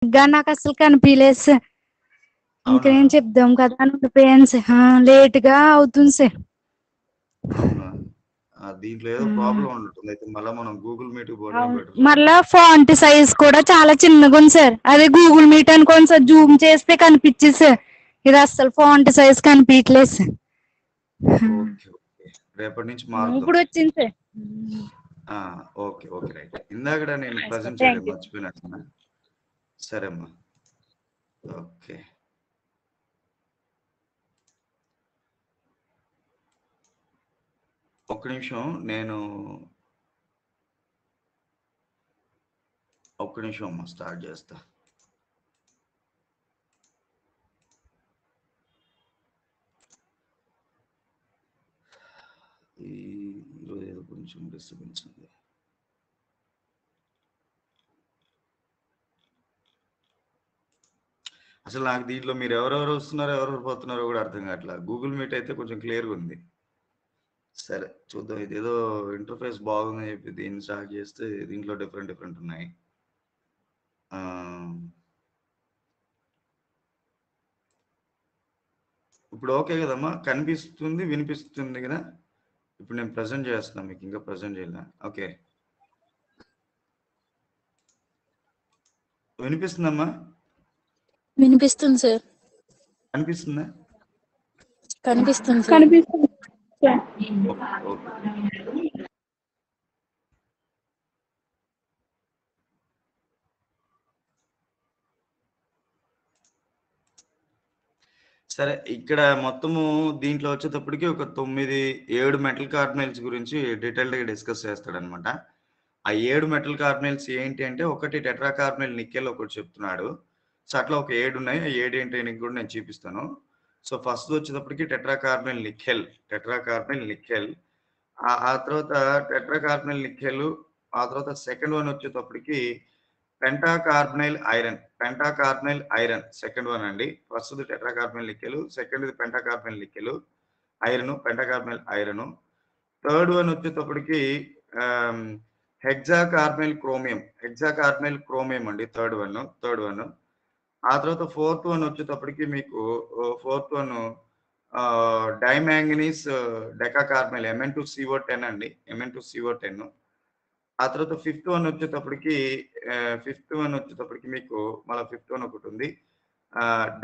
సరిగ్గా నాకు అసలు కనిపించలేదు సార్. అవునా ఇంకేం చెప్దాం కదా అని ఉండిపోయాను సార్. లేట్ గా అవుతుంది సార్. అవునా దీంట్లో ఏదో ప్రాబ్లం ఉంటుంది అయితే మళ్ళీ మనం గూగుల్ మీట్ పోవడం అవును. బెటర్. మళ్ళా ఫాంట్ సైజ్ కూడా చాలా చిన్నగా ఉంది సార్. అదే గూగుల్ మీట్ అనుకోండి సార్, జూమ్ చేస్తే కనిపించింది సార్. ఇది అస్సలు ఫాంట్ సైజ్ కనిపించలేదు సార్. ఓకే ఓకే రేపటి నుంచి మారుద్దాం. ఇప్పుడు వచ్చింది సార్. Okay okay right. ఇందాక నేను ప్రజెంట్ చేయడం థ్యాంక్ యూ. మర్చిపోయినట్టున్నా. సరే అమ్మా. ఓకే ఒక్క నిమిషం అమ్మా స్టార్ట్ చేస్తా. ఈరోజు ఏదో కొంచెం డిస్టర్బెన్స్ ఉంది. అసలు నాకు దీంట్లో మీరు ఎవరెవరు వస్తున్నారో ఎవరెవరు పోతున్నారో కూడా అర్థం కావట్లేదు. గూగుల్ మీట్ అయితే కొంచెం క్లియర్గా ఉంది. సరే చూద్దాం. ఇదేదో ఇంటర్ఫేస్ బాగుందని చెప్పి దీన్ని స్టార్ట్ చేస్తే దీంట్లో డిఫరెంట్ ఉన్నాయి. ఇప్పుడు ఓకే కదమ్మా, కనిపిస్తుంది వినిపిస్తుంది కదా. ఇప్పుడు నేను ప్రజెంట్ చేస్తున్నా, మీకు ఇంకా ప్రజెంట్ చేయాల. ఓకే వినిపిస్తుందమ్మా? వినిపిస్తుంది సార్. కనిపిస్తుందా? కనిపిస్తుంది సార్. కనిపిస్తుంది సార్. ఓకే సరే. ఇక్కడ మొత్తము దీంట్లో వచ్చేటప్పటికి ఒక 7 మెటల్ కార్బనైల్స్ గురించి డీటెయిల్డ్గా డిస్కస్ చేస్తాడనమాట. ఆ 7 మెటల్ కార్బనైల్స్ ఏంటి అంటే, ఒకటి టెట్రా కార్బనైల్ నికెల్ ఒకటి చెప్తున్నాడు. సో అట్లా ఒక 7 ఉన్నాయి. ఆ 7 ఏంటి అని కూడా నేను చూపిస్తాను. సో ఫస్ట్ వచ్చేటప్పటికి టెట్రా కార్బనైల్ నికెల్. ఆ తర్వాత టెట్రా కార్బనైల్ నికెల్. ఆ తర్వాత సెకండ్ వన్ వచ్చేటప్పటికి penta carbonyl iron second one అండి. First tetra carbonyl nickel, second penta carbonyl nickel penta carbonyl iron. Third one వచ్చేటప్పటికి హెక్సా కార్బనైల్ క్రోమియం అండి. Third one. ఆ తర్వాత ఫోర్త్ వన్ వచ్చేటప్పటికి మీకు డైమాంగనీస్ డెకా కార్బనైల్ Mn2CO10 అండి. Mn2CO10. ఆ తర్వాత ఫిఫ్త్ వన్ వచ్చేటప్పటికి మీకు మళ్ళీ ఫిఫ్త్ వన్ ఒకటి ఉంది.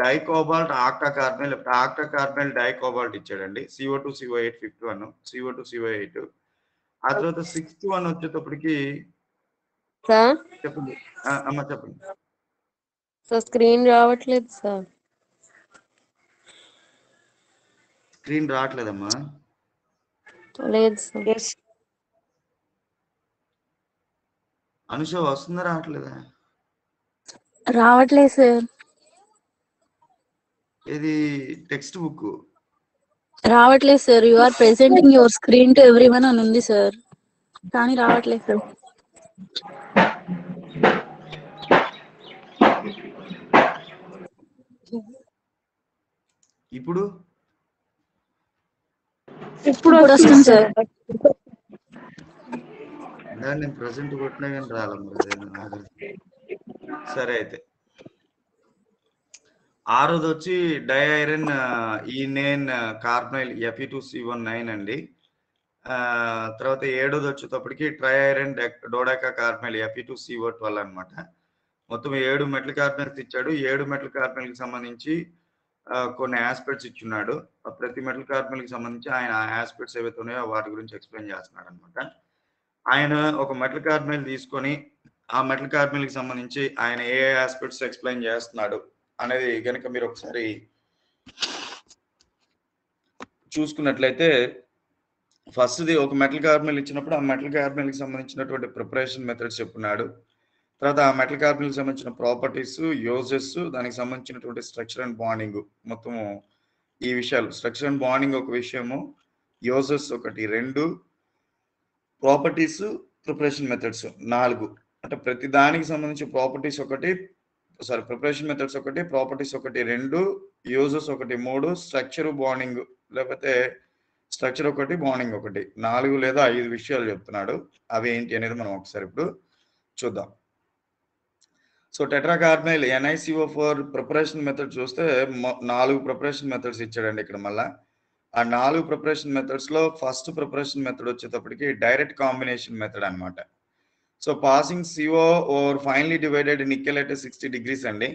డైకోబాల్ట్ ఆక్టా కార్బనైల్ డైకోబాల్ట్ ఇచ్చాడండి. CO2CO8 fifth one. CO2CO8. ఆ తర్వాత సిక్స్త్ వన్ వచ్చేటప్పటికి సార్ చెప్పండి అమ్మ చెప్పండి. సార్ స్క్రీన్ రావట్లేదు సార్. స్క్రీన్ రావట్లేదమ్మా? లేదు సార్. అనుష వస్తుందా రావట్లేదా? రావట్లేదు సార్. ఇది టెక్స్ట్ బుక్ రావట్లేదు sir. You are presenting your screen to everyone అని ఉంది సార్, కానీ రావట్లేదు సార్. ఇప్పుడు వస్తుంది సార్. నేను ప్రజెంట్ కొట్టినా కానీ రాలమ్మా. సరే అయితే ఆరోది వచ్చి డైఐరన్ ఈనేన్ కార్బనైల్ Fe2C19 అండి. తర్వాత ఏడోది వచ్చేటప్పటికి ట్రైఐరన్ డోడాకా కార్బనైల్ Fe2CO12 అనమాట. మొత్తం 7 మెటల్ కార్బనైల్స్ ఇచ్చాడు. 7 మెటల్ కార్బనైల్కి సంబంధించి కొన్ని ఆస్పెక్ట్స్ ఇచ్చున్నాడు. ప్రతి మెటల్ కార్బనైల్కి సంబంధించి ఆయన ఆస్పెక్ట్స్ ఏవైతే ఉన్నాయో వాటి గురించి ఎక్స్ప్లెయిన్ చేస్తున్నాడు అనమాట. ఆయన ఒక మెటల్ కార్బనైల్ తీసుకొని ఆ మెటల్ కార్బనైల్కి సంబంధించి ఆయన ఏ ఆస్పెక్ట్స్ ఎక్స్ప్లెయిన్ చేస్తున్నాడు అనేది కనుక మీరు ఒకసారి చూసుకున్నట్లయితే, ఫస్ట్ది ఒక మెటల్ కార్బనైల్ ఇచ్చినప్పుడు ఆ మెటల్ కార్బనైల్కి సంబంధించినటువంటి ప్రిపరేషన్ మెథడ్స్ చెప్పున్నాడు. తర్వాత ఆ మెటల్ కార్బనైల్కి సంబంధించిన ప్రాపర్టీస్, యూజెస్, దానికి సంబంధించినటువంటి స్ట్రక్చర్ అండ్ బాండింగ్, మొత్తము ఈ విషయాలు. స్ట్రక్చర్ అండ్ బాండింగ్ ఒక విషయము, యూజెస్ ఒకటి, 2 ప్రాపర్టీస్, ప్రిపరేషన్ మెథడ్స్ 4. అంటే ప్రతి దానికి సంబంధించి ప్రాపర్టీస్ ఒకటి, ప్రిపరేషన్ మెథడ్స్ ఒకటి, ప్రాపర్టీస్ ఒకటి, 2, యూజెస్ ఒకటి, 3, స్ట్రక్చర్ బాండింగ్ లేకపోతే స్ట్రక్చర్ ఒకటి, బాండింగ్ ఒకటి, 4 లేదా 5 విషయాలు చెప్తున్నాడు. అవి ఏంటి అనేది మనం ఒకసారి ఇప్పుడు చూద్దాం. సో టెట్రాకార్బైల్ NiCO4 ప్రిపరేషన్ మెథడ్ చూస్తే 4 ప్రిపరేషన్ మెథడ్స్ ఇచ్చాడండి ఇక్కడ మళ్ళా. ఆ 4 ప్రిపరేషన్ మెథడ్స్లో ఫస్ట్ ప్రిపరేషన్ మెథడ్ వచ్చేటప్పటికి డైరెక్ట్ కాంబినేషన్ మెథడ్ అనమాట. So passing CO over finely divided nickel at 60 degrees అండి.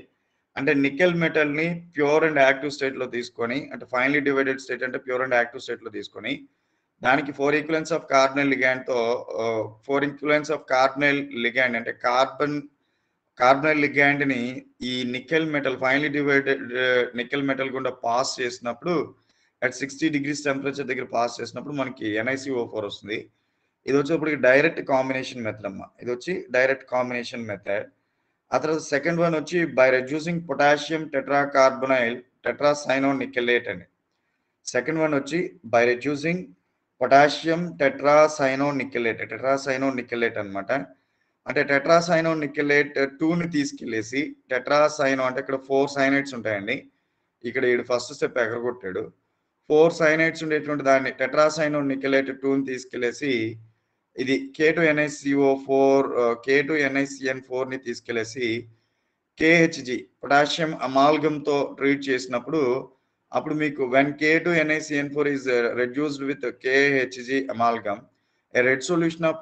అంటే నికెల్ మెటల్ని ప్యూర్ అండ్ యాక్టివ్ స్టేట్లో తీసుకొని, అంటే ఫైనలీ డివైడెడ్ స్టేట్ అంటే ప్యూర్ అండ్ యాక్టివ్ స్టేట్లో తీసుకొని, దానికి 4 ఈక్వలెన్స్ ఆఫ్ కార్బనైల్ లిగాండ్తో 4 ఈక్వలెన్స్ ఆఫ్ కార్బనైల్ లిగాండ్ అంటే కార్బనైల్ లిగాండ్ని ఈ nickel metal finely divided nickel metal గుండా పాస్ చేసినప్పుడు అట్ 60 degrees టెంపరేచర్ దగ్గర పాస్ చేసినప్పుడు మనకి NiCO4 వస్తుంది. ఇది వచ్చేప్పటికి డైరెక్ట్ కాంబినేషన్ మెథడ్ అమ్మా. ఇది వచ్చి డైరెక్ట్ కాంబినేషన్ మెథడ్. ఆ తర్వాత సెకండ్ వన్ వచ్చి బై రెడ్యూసింగ్ పొటాషియం టెట్రాకార్బనైల్ టెట్రాసైనో నికెలేట్ అండి. సెకండ్ వన్ వచ్చి బై రెడ్యూసింగ్ పొటాషియం టెట్రాసైనో నికెలేట్ అనమాట. అంటే టెట్రాసైనో నికెలేట్ 2ని తీసుకెళ్ళేసి టెట్రాసైనో అంటే ఇక్కడ 4 సైనైడ్స్ ఉంటాయండి. ఇక్కడ ఈడు ఫస్ట్ స్టెప్ ఎగరగొట్టాడు. 4 సైనైడ్స్ ఉండేటువంటి దాన్ని టెట్రాసైనో నికెలేట్ 2ని తీసుకెళ్ళేసి ఇది K2NiCO4 K2NiCN4ని తీసుకెళ్ళేసి KHG పొటాషియం అమాల్గమ్తో ట్రీట్ చేసినప్పుడు అప్పుడు మీకు when K2NiCN4 is reduced with KHG amalgam, a red solution of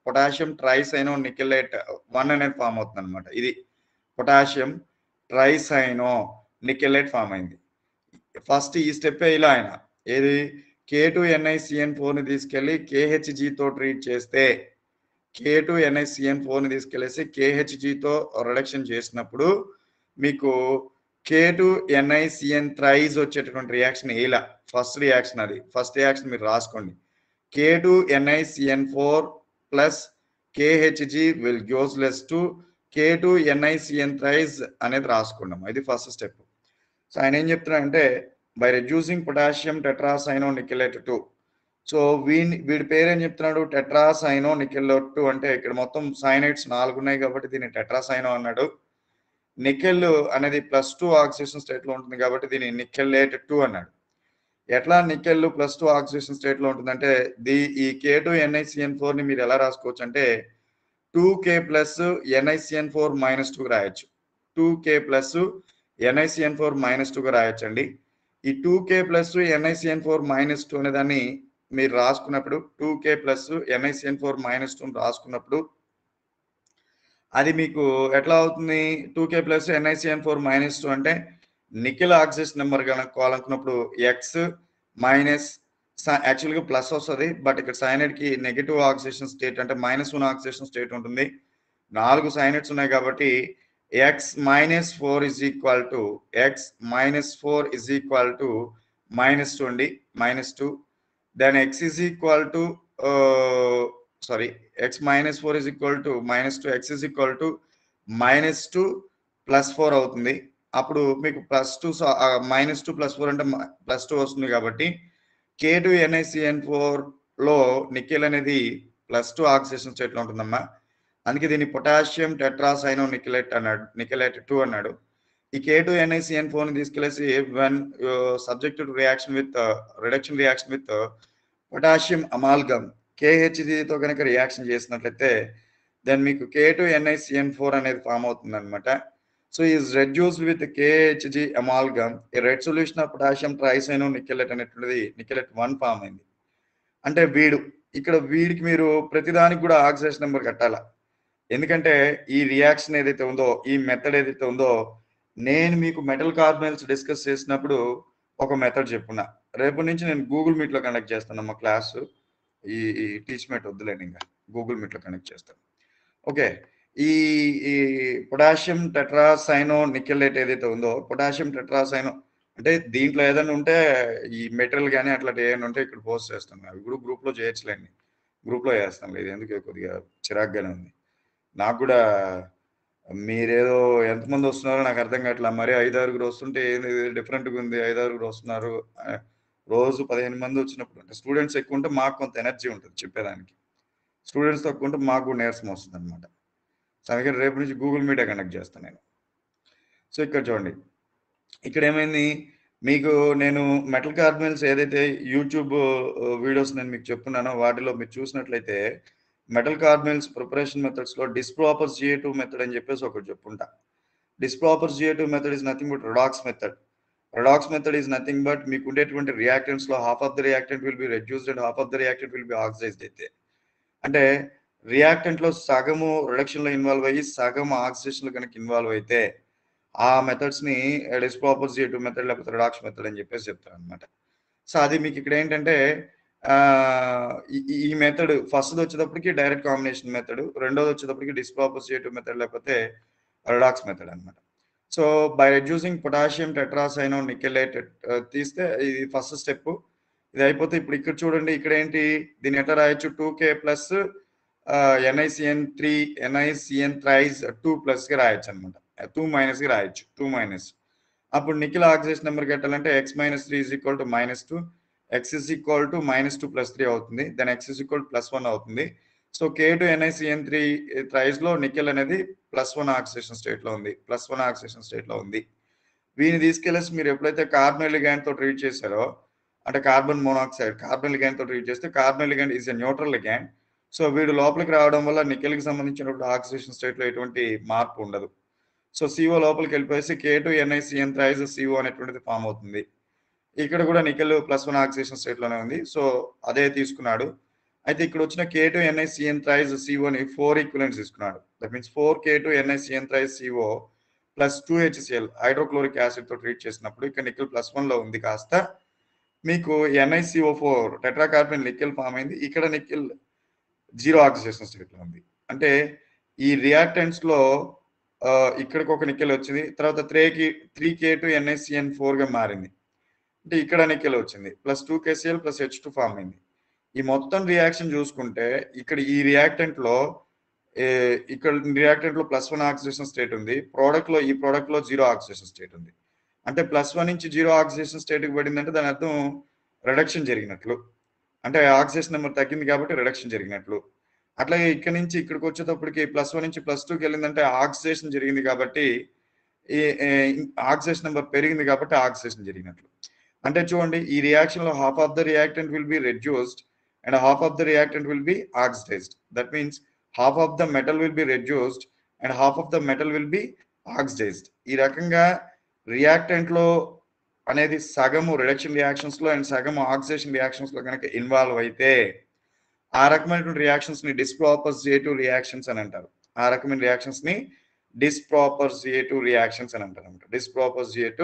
potassium tricyano nickelate 1 అనేది ఫామ్ అవుతుంది అనమాట. ఇది పొటాషియం ట్రైసైనో నికెలేట్ ఫామ్ అయింది. ఫస్ట్ ఈ స్టెప్ ఇలా ఆయన ఏది K2NiCN4ని తీసుకెళ్ళి KHGతో ట్రీట్ చేస్తే K2NiCN4ని తీసుకెళ్ళేసి KHGతో రిడక్షన్ చేసినప్పుడు మీకు K2NiCN థ్రైస్ వచ్చేటటువంటి రియాక్షన్ ఇలా ఫస్ట్ రియాక్షన్ అది. ఫస్ట్ రియాక్షన్ మీరు రాసుకోండి. K2NiCN4 plus KHG will goes less to K2NiCN thrice అనేది రాసుకున్నాం. ఇది ఫస్ట్ స్టెప్. సో ఆయన ఏం చెప్తున్నారంటే బై రెడ్యూసింగ్ పొటాషియం టెట్రాసైనో నికెలేట్ 2. సో వీడి పేరు ఏం చెప్తున్నాడు? టెట్రాసైనో నికెలేట్ 2 అంటే ఇక్కడ మొత్తం సైనైడ్స్ 4 ఉన్నాయి కాబట్టి దీన్ని టెట్రాసైనో అన్నాడు. నికెల్ అనేది +2 ఆక్సిడేషన్ స్టేట్లో ఉంటుంది కాబట్టి దీన్ని నికెలేట్ 2 అన్నాడు. ఎట్లా నికెల్ +2 ఆక్సిడేషన్ స్టేట్లో ఉంటుందంటే ఈ K2NiCN4ని మీరు ఎలా రాసుకోవచ్చు అంటే 2K ప్లస్ NiCN4 -2 రాయొచ్చు. 2K plus NiCN4 -2గా రాయొచ్చండి. ఈ 2K ప్లస్ NiCN4 -2 అనే దాన్ని మీరు రాసుకున్నప్పుడు 2K ప్లస్ NiCN4 -2 రాసుకున్నప్పుడు అది మీకు ఎట్లా అవుతుంది? 2K ప్లస్ NiCN4 -2 అంటే నికెల్ ఆక్సిడేషన్ నెంబర్ కనుక్కోవాలనుకున్నప్పుడు ఎక్స్ మైనస్ యాక్చువల్గా ప్లస్ వస్తుంది, బట్ ఇక్కడ సైనైడ్కి నెగిటివ్ ఆక్సిడేషన్ స్టేట్ అంటే -1 ఆక్సిడేషన్ స్టేట్ ఉంటుంది. 4 సైనైడ్స్ ఉన్నాయి కాబట్టి x-4 is equal to -2 అండి, -2. Then x is equal to x-4 is equal to -2, x is equal to -2 + 4 అవుతుంది. అప్పుడు మీకు +2 -2 + 4 అంటే +2 వస్తుంది కాబట్టి K2NiCN4లో నికెల్ అనేది +2 ఆక్సిడేషన్ స్టేట్లో ఉంటుందమ్మా. అందుకే దీన్ని పొటాషియం టెట్రాసైనో నికెలేట్ 2 అన్నాడు. ఈ K2NiCN4ని తీసుకెళ్ళేసి when subjected reduction reaction with potassium amalgam KHGతో కనుక రియాక్షన్ చేసినట్లయితే దెన్ మీకు K2NiCN4 అనేది ఫామ్ అవుతుంది అనమాట. So is reduced with KHG amalgam a red solution of potassium tricyano nickelate అనేటువంటిది నికెలేట్ 1 ఫామ్ అయింది. అంటే వీడికి మీరు ప్రతిదానికి కూడా ఆక్సిడేషన్ నెంబర్ కట్టాలా. ఎందుకంటే ఈ రియాక్షన్ ఏదైతే ఉందో, ఈ మెథడ్ ఏదైతే ఉందో, నేను మీకు మెటల్ కార్బనైల్స్ డిస్కస్ చేసినప్పుడు ఒక మెథడ్ చెప్పున్నా. రేపటి నుంచి నేను గూగుల్ మీట్లో కండక్ట్ చేస్తాను మా క్లాసు. ఈ టీచ్ మేట్ వద్దులేండి, ఇంకా గూగుల్ మీట్లో కండక్ట్ చేస్తాను. ఓకే, ఈ పొటాషియం టెట్రాసైనో నికెలేట్ ఏదైతే ఉందో, పొటాషియం టెట్రాసైనో అంటే దీంట్లో ఏదైనా ఉంటే ఈ మెటీరియల్ కానీ అట్లాంటి ఏమైనా ఉంటే ఇక్కడ పోస్ట్ చేస్తాను. అవి కూడా గ్రూప్లో చేయొచ్చులేండి, గ్రూప్లో చేస్తాను. లేదు ఎందుకు కొద్దిగా చిరాగ్గానే ఉంది నాకు కూడా. మీరేదో ఎంతమంది వస్తున్నారో నాకు అర్థం కావట్లా. మరి 5-6 వస్తుంటే ఏంది డిఫరెంట్గా ఉంది, 5-6 వస్తున్నారు. రోజు 15 మంది వచ్చినప్పుడు అంటే స్టూడెంట్స్ ఎక్కువ ఉంటే మాకు కొంత ఎనర్జీ ఉంటుంది చెప్పేదానికి, స్టూడెంట్స్ తక్కువ ఉంటే మాకు నీరసం వస్తుంది అనమాట. సో అందుకే రేపు నుంచి గూగుల్ మీటే కండక్ట్ చేస్తాను నేను. సో ఇక్కడ చూడండి, ఇక్కడ ఏమైంది మీకు, నేను మెటల్ కార్బనైల్స్ ఏదైతే యూట్యూబ్ వీడియోస్ నేను మీకు చెప్తున్నానో వాటిలో మీరు చూసినట్లయితే మెటల్ కార్బనైల్స్ ప్రిపరేషన్ మెథడ్స్ లో డిస్ప్రాపర్ GA2 మెథడ్ అని చెప్పేసి ఒకటి చెప్పుంటా. Disproportion GA2 method is nothing but redox method. Redox method is nothing but మీకు ఉండేటువంటి రియాక్టెంట్స్ లో half of the reactant will be reduced and half of the reactant will be oxidised. అయితే అంటే reactant లో సగము రిడక్షన్ లో involve అయ్యి సగం ఆక్సిడేషన్ లో కనుక ఇన్వాల్వ్ అయితే ఆ మెథడ్స్ ని డిస్ప్రాపర్ GA2 మెథడ్ లేకపోతే రిడాక్స్ మెథడ్ అని చెప్పేసి చెప్తారు అనమాట. సో అది మీకు ఇక్కడ ఏంటంటే ఈ మెథడ్ ఫస్ట్ వచ్చేటప్పటికి డైరెక్ట్ కాంబినేషన్ మెథడ్, రెండోది వచ్చేటప్పటికి డిస్ప్రాపర్ GA2 మెథడ్ లేకపోతే రిడాక్స్ మెథడ్ అనమాట. సో బై రెడ్యూసింగ్ పొటాషియం టెట్రాసైనో నికెలేట్ తీస్తే ఇది ఫస్ట్ స్టెప్. ఇది అయిపోతే ఇప్పుడు ఇక్కడ చూడండి, ఇక్కడ ఏంటి దీన్ని ఎట్లా రాయొచ్చు, 2K plus NiCN3 NiCN thrice 2+ గా రాయొచ్చు అనమాట. 2- గా రాయొచ్చు, 2-. అప్పుడు నికెల్ ఆక్సిడేషన్ నెంబర్ కట్టాలంటే x - 3 = -2, x = -2 + 3 అవుతుంది, దెన్ x = +1 అవుతుంది. సో K2 NiCN3 thrice లో నికెల్ అనేది +1 ఆక్సిడేషన్ స్టేట్ లో ఉంది, +1 ఆక్సిడేషన్ స్టేట్ లో ఉంది. వీని తీసుకెళ్ళేసి మీరు ఎప్పుడైతే కార్బన్ లిగాండ్ తో ట్రీట్ చేశారో, అంటే కార్బన్ మోనాక్సైడ్ కార్బన్ లిగాండ్ తో ట్రీట్ చేస్తే carbon ligand is a neutral ligand. So వీడు లోపలికి రావడం వల్ల నికెల్ కి సంబంధించినటువంటి ఆక్సిడేషన్ స్టేట్ లో ఎటువంటి మార్పు ఉండదు. సో CO లోపలికి వెళ్ళిపోయేసి K2 NiCN thrice CO అనేటువంటిది ఫామ్ అవుతుంది. ఇక్కడ కూడా నికెల్ +1 ఆక్సిడేషన్ స్టేట్ లోనే ఉంది, సో అదే తీసుకున్నాడు. అయితే ఇక్కడ వచ్చిన K2 NiCN thrice CO ని 4 ఈక్వివలెంట్స్ తీసుకున్నాడు. That means 4 K2 NiCN thrice CO plus 2 HCl hydrochloric acid తో ట్రీట్ చేసినప్పుడు ఇక్కడ నికెల్ +1 లో ఉంది కాస్త మీకు NiCO4 టెట్రాకార్బన్ నికెల్ ఫామ్ అయింది. ఇక్కడ నికెల్ 0 ఆక్సిడేషన్ స్టేట్ లో ఉంది. అంటే ఈ రియాక్టెంట్స్ లో ఇక్కడికి ఒక నికెల్ వచ్చింది, తర్వాత 3K2 NiCN4 గా మారింది. అంటే ఇక్కడ నికెల్ వచ్చింది, plus 2 KCl plus H2 form అయింది. ఈ మొత్తం రియాక్షన్ చూసుకుంటే ఇక్కడ ఈ రియాక్టెంట్ లో +1 ఆక్సిడేషన్ స్టేట్ ఉంది, ఈ ప్రోడక్ట్ లో 0 ఆక్సిడేషన్ స్టేట్ ఉంది. అంటే +1 నుంచి 0 ఆక్సిడేషన్ స్టేట్ కి పడిందంటే దాని అర్థం రిడక్షన్ జరిగినట్లు, అంటే ఆక్సిడేషన్ నెంబర్ తగ్గింది కాబట్టి రిడక్షన్ జరిగినట్లు. అట్లాగే ఇక్కడ నుంచి ఇక్కడికి వచ్చేటప్పటికి +1 నుంచి +2కి వెళ్ళిందంటే ఆక్సిడేషన్ జరిగింది కాబట్టి ఈ ఆక్సిడేషన్ నెంబర్ పెరిగింది కాబట్టి ఆక్సిడేషన్ జరిగినట్లు. అంటే చూడండి, ఈ రియాక్షన్ లో half of the reactant will be reduced and half of the reactant will be oxidised. That means half of the metal will be reduced and half of the metal will be oxidised. ఈ రకంగా reactant లో అనేది సగము reduction reactions లో and సగము oxidation reactions లో కనుక involve అయితే ఆ రకమైనటువంటి రియాక్షన్స్ ని డిస్ప్రాపర్ GA2 రియాక్షన్స్ అని అంటారు. ఆ రకమైన రియాక్షన్స్ ని డిస్ప్రాపర్ GA2 రియాక్షన్స్ అని అంటారు అనమాట. డిస్ప్రాపర్ GA2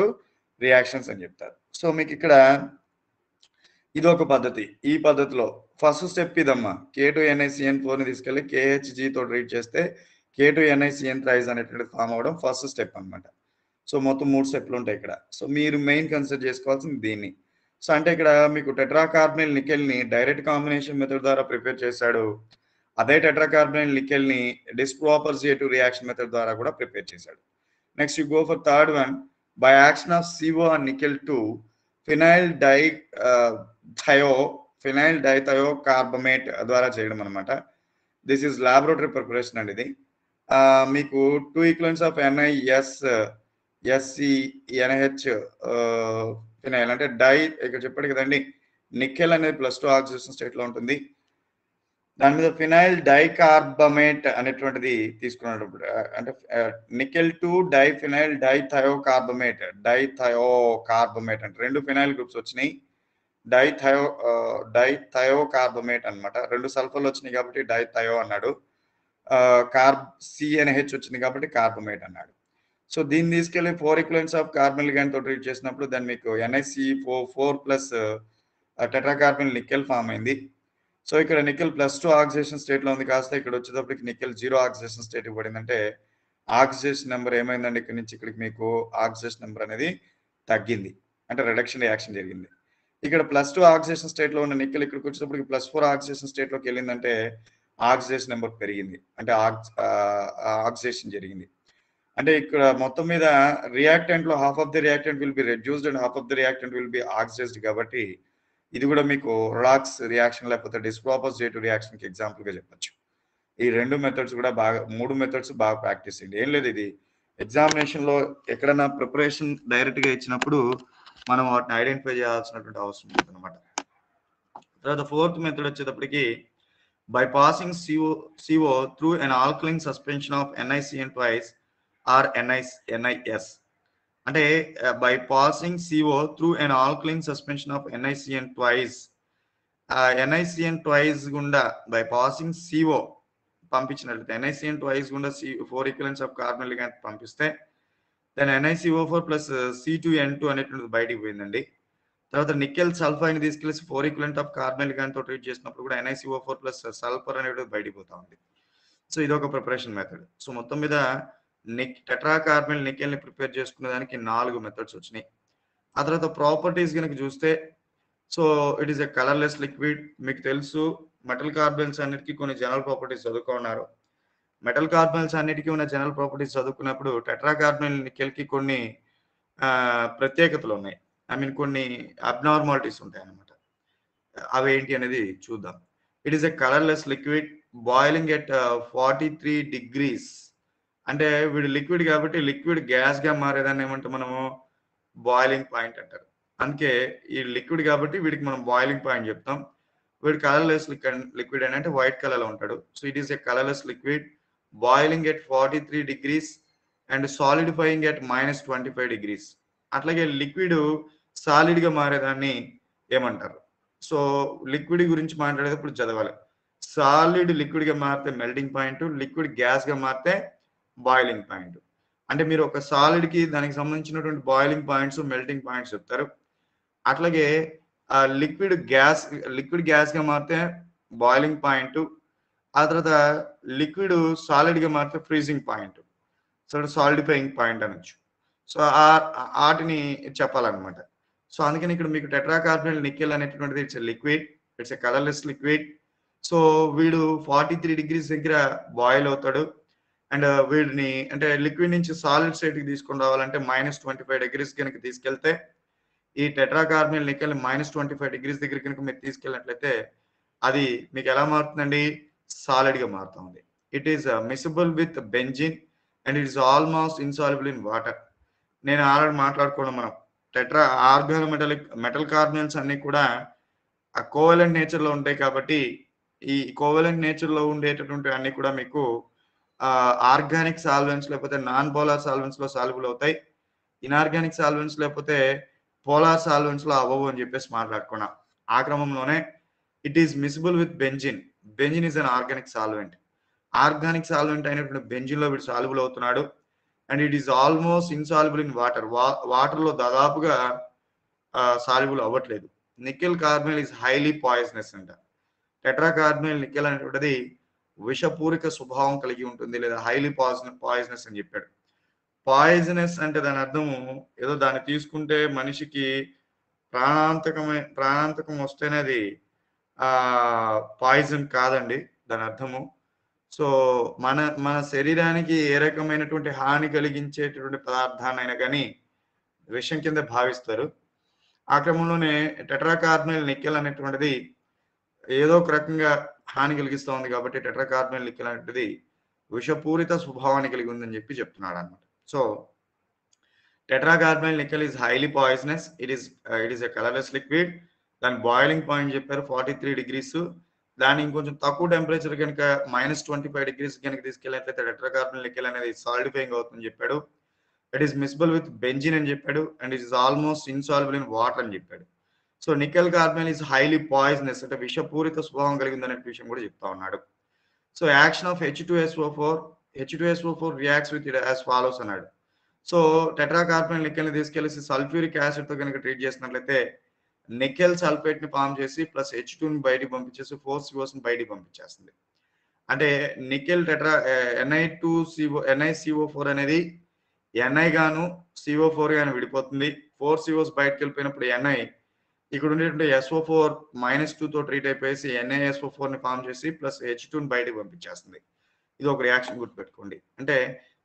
రియాక్షన్స్ అని చెప్తారు. సో మీకు ఇక్కడ ఇది ఒక పద్ధతి. ఈ పద్ధతిలో ఫస్ట్ స్టెప్ ఇదమ్మా, K2 NiCN4 ని తీసుకెళ్లి KHG తో ట్రీట్ చేస్తే K2 NiCN thrice అనేటువంటి ఫామ్ అవడం ఫస్ట్ స్టెప్ అనమాట. సో మొత్తం 3 స్టెప్లు ఉంటాయి ఇక్కడ. సో మీరు మెయిన్ కన్సిడర్ చేసుకోవాల్సింది దీన్ని. సో అంటే ఇక్కడ మీకు టెట్రాకార్బనైల్ నికెల్ ని డైరెక్ట్ కాంబినేషన్ మెథడ్ ద్వారా ప్రిపేర్ చేశాడు, అదే టెట్రాకార్బనైల్ నికెల్ ని డిస్ప్రాపర్ GA2 రియాక్షన్ మెథడ్ ద్వారా కూడా ప్రిపేర్ చేశాడు. Next you go for third one, by action of CO and nickel 2 phenyl dithiocarbamate ద్వారా చేయడం అనమాట. దిస్ ఈజ్ లాబొరేటరీ ప్రిపరేషన్ అండి. ఇది మీకు 2 ఈక్వివలెంట్స్ ఆఫ్ NiSC(NH) ఫినైల్ అంటే ఇక్కడ చెప్పాడు కదండి, నికెల్ అనేది +2 ఆక్సిడేషన్ స్టేట్ లో ఉంటుంది, దాని మీద ఫినైల్ డైకార్బమేట్ అనేటువంటిది తీసుకున్నాడు. అంటే నికెల్ 2 డైఫినైల్ డైథయోకార్బమేట్ అంటే 2 ఫినైల్ గ్రూప్స్ వచ్చినాయి, డైథయోకార్బమేట్ అనమాట. 2 సల్ఫర్లు వచ్చినాయి కాబట్టి డైథయో అన్నాడు, CNH వచ్చింది కాబట్టి కార్బమేట్ అన్నాడు. సో దీన్ని తీసుకెళ్లి 4 ఈక్వివలెంట్స్ ఆఫ్ కార్బన్ లిగాండ్ తో ట్రీట్ చేసినప్పుడు దాన్ని మీకు NiCO4 plus tetracarbon nickel form అయింది. సో ఇక్కడ నికెల్ +2 ఆక్సిడేషన్ స్టేట్ లో ఉంది, కాస్త ఇక్కడ వచ్చేటప్పటికి నికెల్ 0 ఆక్సిడేషన్ స్టేట్ ఇవ్వబడిందంటే ఆక్సిడేషన్ నెంబర్ ఏమైందండి, ఇక్కడ నుంచి ఇక్కడికి మీకు ఆక్సిడేషన్ నెంబర్ అనేది తగ్గింది, అంటే రిడక్షన్ రియాక్షన్ జరిగింది. ఇక్కడ +2 ఆక్సిడేషన్ స్టేట్ లో ఉన్న నికెల్ ఇక్కడికి వచ్చేటప్పటికి +4 ఆక్సిడేషన్ స్టేట్ లోకి వెళ్ళిందంటే ఆక్సిడేషన్ నెంబర్ పెరిగింది, అంటే ఆక్సిడేషన్ జరిగింది. అంటే ఇక్కడ మొత్తం మీద రియాక్టెంట్ లో half of the reactant will be reduced and half of the reactant will be oxidised కాబట్టి ఇది కూడా మీకు రిడాక్స్ రియాక్షన్ లేకపోతే డిస్ప్రాపర్ GA2 రియాక్షన్ కి ఎగ్జాంపుల్ గా చెప్పొచ్చు. ఈ 2 మెథడ్స్ కూడా బాగా 3 మెథడ్స్ బాగా ప్రాక్టీస్ చేయండి. ఏం లేదు, ఇది ఎగ్జామినేషన్ లో ఎక్కడైనా ప్రిపరేషన్ డైరెక్ట్ గా ఇచ్చినప్పుడు మనం వాటిని ఐడెంటిఫై చేయాల్సినటువంటి అవసరం ఉంటుంది అనమాట. తర్వాత 4th మెథడ్ వచ్చేటప్పటికి by passing CO through an alkaline suspension of NiCN twice or NiS. అంటే by passing CO through an alkaline suspension of NiCN twice, NiCN twice గుండా by passing CO పంపించినట్లయితే NiCN twice గుండా 4 equivalents of carbon ligand పంపిస్తే then NiCO4 plus C2N2 అనేటువంటిది బయటికి పోయిందండి. తర్వాత nickel sulphide తీసుకెళ్లి 4 equivalent of carbon ligand తో treat చేసినప్పుడు కూడా NiCO4 ప్లస్ సల్ఫర్ అనేది బయటికి పోతా ఉంది. సో ఇది ఒక ప్రిపరేషన్ మెథడ్. సో మొత్తం మీద టెట్రా కార్బన్ నికెల్ ని ప్రిపేర్ చేసుకునే దానికి 4 మెథడ్స్ వచ్చినాయి. ఆ తర్వాత ప్రాపర్టీస్ కనుక చూస్తే, so it is a colourless liquid. మీకు తెలుసు మెటల్ కార్బన్స్ అన్నిటికీ కొన్ని జనరల్ ప్రాపర్టీస్ చదువుకున్నారు. మెటల్ కార్బన్స్ అన్నిటికీ ఉన్న జనరల్ ప్రాపర్టీస్ చదువుకున్నప్పుడు టెట్రా కార్బన్ నికెల్ కి కొన్ని ప్రత్యేకతలు ఉన్నాయి. ఐ మీన్ కొన్ని అబ్నార్మాలిటీస్ ఉంటాయి అన్నమాట. అవి ఏంటి అనేది చూద్దాం. It is a colourless liquid boiling at 43 degrees. అంటే వీడు లిక్విడ్ కాబట్టి లిక్విడ్ గ్యాస్ గా మారేదాన్ని ఏమంటే మనము బాయిలింగ్ పాయింట్ అంటారు. అందుకే ఈ లిక్విడ్ కాబట్టి వీడికి మనం బాయిలింగ్ పాయింట్ చెప్తాం. వీడు కలర్లెస్ లిక్విడ్ అని అంటే వైట్ కలర్ లో ఉంటాడు. So it is a colourless liquid boiling at 43 degrees అండ్ సాలిడిఫైయింగ్ ఎట్ -25 degrees. అట్లాగే లిక్విడ్ సాలిడ్ గా మారేదాన్ని ఏమంటారు? సో లిక్విడ్ గురించి మాట్లాడేటప్పుడు చదవాలి. సాలిడ్ లిక్విడ్ గా మారితే మెల్టింగ్ పాయింట్, లిక్విడ్ గ్యాస్ గా మారితే బాయిలింగ్ పాయింట్. అంటే మీరు ఒక సాలిడ్ కి దానికి సంబంధించినటువంటి బాయిలింగ్ పాయింట్స్, మెల్టింగ్ పాయింట్స్ చెప్తారు. అట్లాగే లిక్విడ్ గ్యాస్ గా మారితే బాయిలింగ్ పాయింట్, ఆ తర్వాత లిక్విడ్ సాలిడ్ గా మారితే ఫ్రీజింగ్ పాయింట్, సో సాలిడిఫైయింగ్ పాయింట్ అనొచ్చు. సో వాటిని చెప్పాలన్నమాట. సో అందుకని ఇక్కడ మీకు టెట్రా కార్బన్ నికెల్ అనేటువంటిది it's liquid, it's a colourless liquid. So వీడు 43 degrees దగ్గర బాయిల్ అవుతాడు. అండ్ వీడిని అంటే లిక్విడ్ నుంచి సాలిడ్ స్టేట్ కి తీసుకొని రావాలంటే -25 degrees కనుక తీసుకెళ్తే, ఈ టెట్రా కార్బన్ నికెల్ -25 degrees దగ్గర కనుక మీరు తీసుకెళ్ళినట్లయితే అది మీకు ఎలా మారుతుందండి? సాలిడ్ గా మారుతుంది. It is miscible with benzene and it is almost insoluble in water. నేను ఆల్రెడీ మాట్లాడుకోవడం మనం టెట్రా మెటల్ కార్బన్స్ అన్ని కూడా ఆ కోవలెంట్ నేచర్ లో ఉంటాయి కాబట్టి ఈ కోవలెంట్ నేచర్ లో ఉండేటటువంటి అన్ని కూడా మీకు ఆర్గానిక్ సాల్వెంట్స్ లేకపోతే నాన్ పోలార్ సాల్వెంట్స్ లో సాల్యుబుల్ అవుతాయి. ఇన్ఆర్గానిక్ సాల్వెంట్స్ లేకపోతే పోలార్ సాల్వెంట్స్ లో అవ్వవు అని చెప్పేసి మాట్లాడుకున్నాం. ఆ క్రమంలోనే it is miscible with benzene. Benzene is an organic solvent. Organic solvent అయినటువంటి బెంజిన్ లో వీడు సాల్యుబుల్ అవుతున్నాడు. And it is almost insoluble in water. Water లో దాదాపుగా సాల్యుబుల్ అవ్వట్లేదు. Nickel carbon is highly poisonous అంట. టెట్రా కార్బన్ నికెల్ అనేటువంటిది విషపూరిత స్వభావం కలిగి ఉంటుంది, లేదా హైలీ పాయిజనస్ అని చెప్పాడు. పాయిజనస్ అంటే దాని అర్థము ఏదో దాన్ని తీసుకుంటే మనిషికి ప్రాణాంతకం వస్తేనే అది పాయిజన్ కాదండి దాని అర్థము. సో మన శరీరానికి ఏ రకమైనటువంటి హాని కలిగించేటటువంటి పదార్థాన్నైనా కానీ విషం కింద భావిస్తారు. ఆ క్రమంలోనే టెట్రా కార్బన్ నికెల్ అనేటువంటిది ఏదో ఒక రకంగా హాని కలిగిస్తూ ఉంది కాబట్టి టెట్రా కార్బన్ నికెల్ అనేటువంటిది విషపూరిత స్వభావాన్ని కలిగి ఉందని చెప్పి చెప్తున్నాడు అనమాట. So tetra carbon nickel is highly poisonous. It is a colourless liquid. దాని బాయిలింగ్ పాయింట్ చెప్పారు 43 degrees. దాన్ని ఇంకొంచెం తక్కువ టెంపరేచర్ కనుక -25 degrees కనుక తీసుకెళ్ళినట్లయితే టెట్రా కార్బన్ నికెల్ అనేది సాలిడిఫైయింగ్ అవుతుందని చెప్పాడు. It is miscible with benzene అని చెప్పాడు. And it is almost insoluble in water అని చెప్పాడు. So nickel carbon is highly poisonous అంటే విషపూరిత స్వభావం కలిగింది అనే విషయం కూడా చెప్తా ఉన్నాడు. So action of H2SO4 reacts with it as follows అన్నాడు. సో టెట్రా కార్బన్ నికెల్ ని తీసుకెళ్లి సల్ఫ్యూరిక్ యాసిడ్ తో కనుక ట్రీట్ చేసినట్లయితే నికెల్ సల్ఫేట్ ని ఫామ్ చేసి ప్లస్ H2 ని బయటికి పంపించేసి 4COs ని బయటికి పంపించేస్తుంది. అంటే నికెల్ టెట్రా NiCO4 అనేది Ni గాను CO4 గాను విడిపోతుంది. 4COs బయటకు వెళ్ళిపోయినప్పుడు Ni ఇక్కడ ఉండేటువంటి SO4 -2 తో ట్రీట్ అయిపోయేసి NaSO4 ని ఫామ్ చేసి ప్లస్ H2 ని బయటికి పంపించేస్తుంది. ఇది ఒక రియాక్షన్ గుర్తుపెట్టుకోండి. అంటే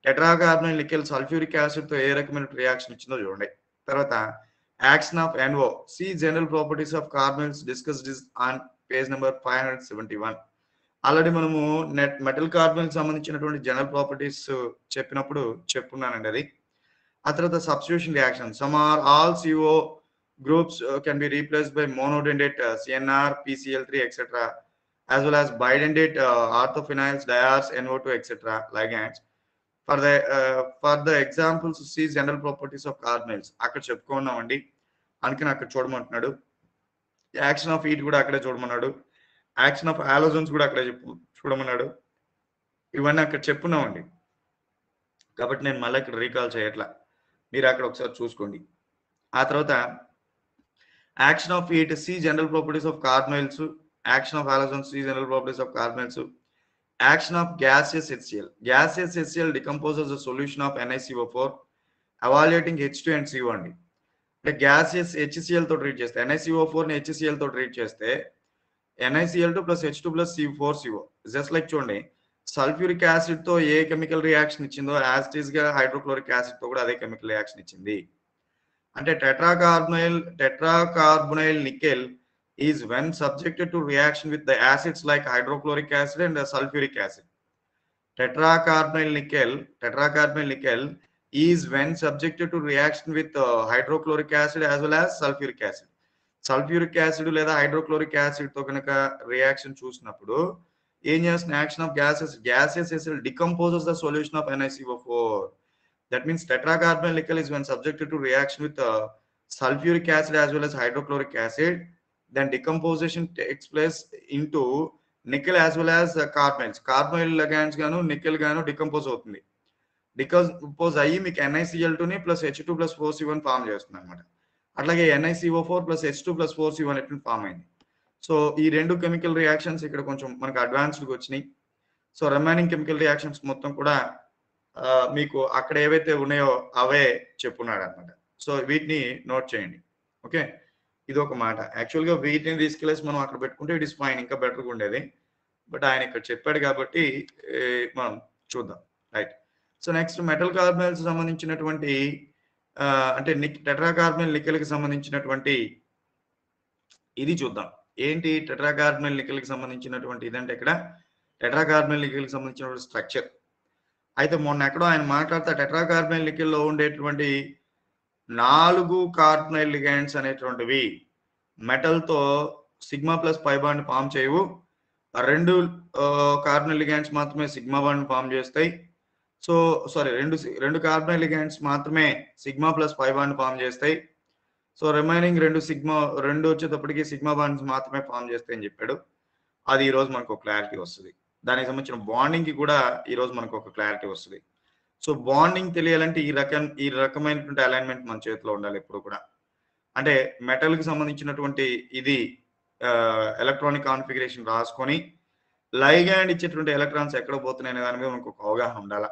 tetra carbon nickel sulphuric acid తో ఏ రకమైన రియాక్షన్ ఇచ్చిందో చూడండి. తర్వాత action of NO. See general properties of carbons discussed on page number 571. Already మనము మెటల్ కార్బన్ సంబంధించినటువంటి జనరల్ ప్రాపర్టీస్ చెప్పినప్పుడు చెప్పున్నానండి అది. ఆ తర్వాత substitution reaction. Some or all CO groups can be replaced by monodendate CNR, PCl3 etc. as well as bidentate orthophenyls, diars, NO2, etc. ligands. For the examples, see general properties of carbonyls. అక్కడ చెప్పుకున్నామండి, అందుకని అక్కడ చూడమంటున్నాడు. Action of heat కూడా అక్కడే చూడమన్నాడు. Action of halogens కూడా అక్కడే చూడమన్నాడు. ఇవన్నీ అక్కడ చెప్పున్నామండి, కాబట్టి నేను మళ్ళీ ఇక్కడ రీకాల్ చేయట్లా, మీరు అక్కడ ఒకసారి చూసుకోండి. ఆ తర్వాత action of heat, see general properties of carbonyls. Action of halogens, see general properties of carbonyls. Action of gaseous HCl. Gaseous HCl decomposes the solution of NiCO4, evaluating H2 and CO అండి. అంటే gaseous HCl తో treat చేస్తే, NiCO4 ని HCl తో treat చేస్తే NiCl2 plus H2 plus C4CO. Just like చూడండి, sulphuric acid తో ఏ chemical reaction ఇచ్చిందో యాజ్ ఇట్ ఈస్ గా హైడ్రోక్లోరిక్ యాసిడ్ తో కూడా అదే కెమికల్ రియాక్షన్ ఇచ్చింది. అంటే tetracarbonyl nickel is when subjected to reaction with the acids like hydrochloric acid and the sulfuric acid. Tetracarbonyl nickel is when subjected to reaction with hydrochloric acid as well as sulfuric acid. Sulfuric acid లేదా hydrochloric acid తో కనుక reaction చూసినప్పుడు ఏం చేస్తుంది, action of gaseous HCl decomposes the solution of NiCO4. That means tetracarbonyl nickel is when subjected to reaction with sulfuric acid as well as hydrochloric acid. Then decomposition takes place into nickel as well as carbonyls. Carbonyl ligands గాను nickel గాను decompose అవుతుంది. Decompose అయ్యి మీకు NiCl2 ని plus H2 plus 4C1 form చేస్తుంది అనమాట. అట్లాగే NiCO4 plus H2 plus 4C1 ఎట్లా ఫామ్ అయింది. సో ఈ రెండు కెమికల్ రియాక్షన్స్ ఇక్కడ కొంచెం మనకు అడ్వాన్స్డ్గా వచ్చినాయి. సో రిమైనింగ్ కెమికల్ రియాక్షన్స్ మొత్తం కూడా మీకు అక్కడ ఏవైతే ఉన్నాయో అవే చెప్పున్నాడు అనమాట. సో వీటిని నోట్ చేయండి. ఓకే, ఇది ఒక మాట. యాక్చువల్గా వీటిని తీసుకెళ్ళేసి మనం అక్కడ పెట్టుకుంటే ఇట్ ఇస్ ఫైన్, ఇంకా బెటర్గా ఉండేది. బట్ ఆయన ఇక్కడ చెప్పాడు కాబట్టి మనం చూద్దాం. Right. So next metal carbonyls సంబంధించినటువంటి అంటే టెట్రాకార్బనైల్ నికెల్కి సంబంధించినటువంటి ఇది చూద్దాం. ఏంటి టెట్రాకార్బనైల్ నికెల్కి సంబంధించినటువంటి ఇదంటే ఇక్కడ టెట్రాకార్బనైల్ నికెల్కి సంబంధించినటువంటి స్ట్రక్చర్. అయితే మొన్న ఎక్కడో ఆయన మాట్లాడితే టెట్రాకార్బనైల్ నికెల్లో ఉండేటువంటి 4 కార్బనైల్ లిగాండ్స్ అనేటువంటివి మెటల్తో sigma plus pi bond form చేయవు. 2 కార్బనైల్ లిగాండ్స్ మాత్రమే సిగ్మా బాండ్ ఫామ్ చేస్తాయి. సో సారీ, రెండు కార్బనైల్ లిగాండ్స్ మాత్రమే sigma plus pi bond form చేస్తాయి. సో రిమైనింగ్ 2 వచ్చేటప్పటికి సిగ్మా బాండ్స్ మాత్రమే ఫామ్ చేస్తాయని చెప్పాడు. అది ఈరోజు మనకు ఒక క్లారిటీ వస్తుంది. దానికి సంబంధించిన బాండింగ్కి కూడా ఈరోజు మనకు ఒక క్లారిటీ వస్తుంది. సో బాండింగ్ తెలియాలంటే ఈ రకమైనటువంటి అలైన్మెంట్ మన చేతిలో ఉండాలి ఎప్పుడు కూడా. అంటే మెటల్కి సంబంధించినటువంటి ఇది ఎలక్ట్రానిక్ కాన్ఫిగరేషన్ రాసుకొని లైగాండ్ ఇచ్చేటువంటి ఎలక్ట్రాన్స్ ఎక్కడ పోతున్నాయి అనే దాని మీద మనకు ఒక అవగాహన ఉండాలి.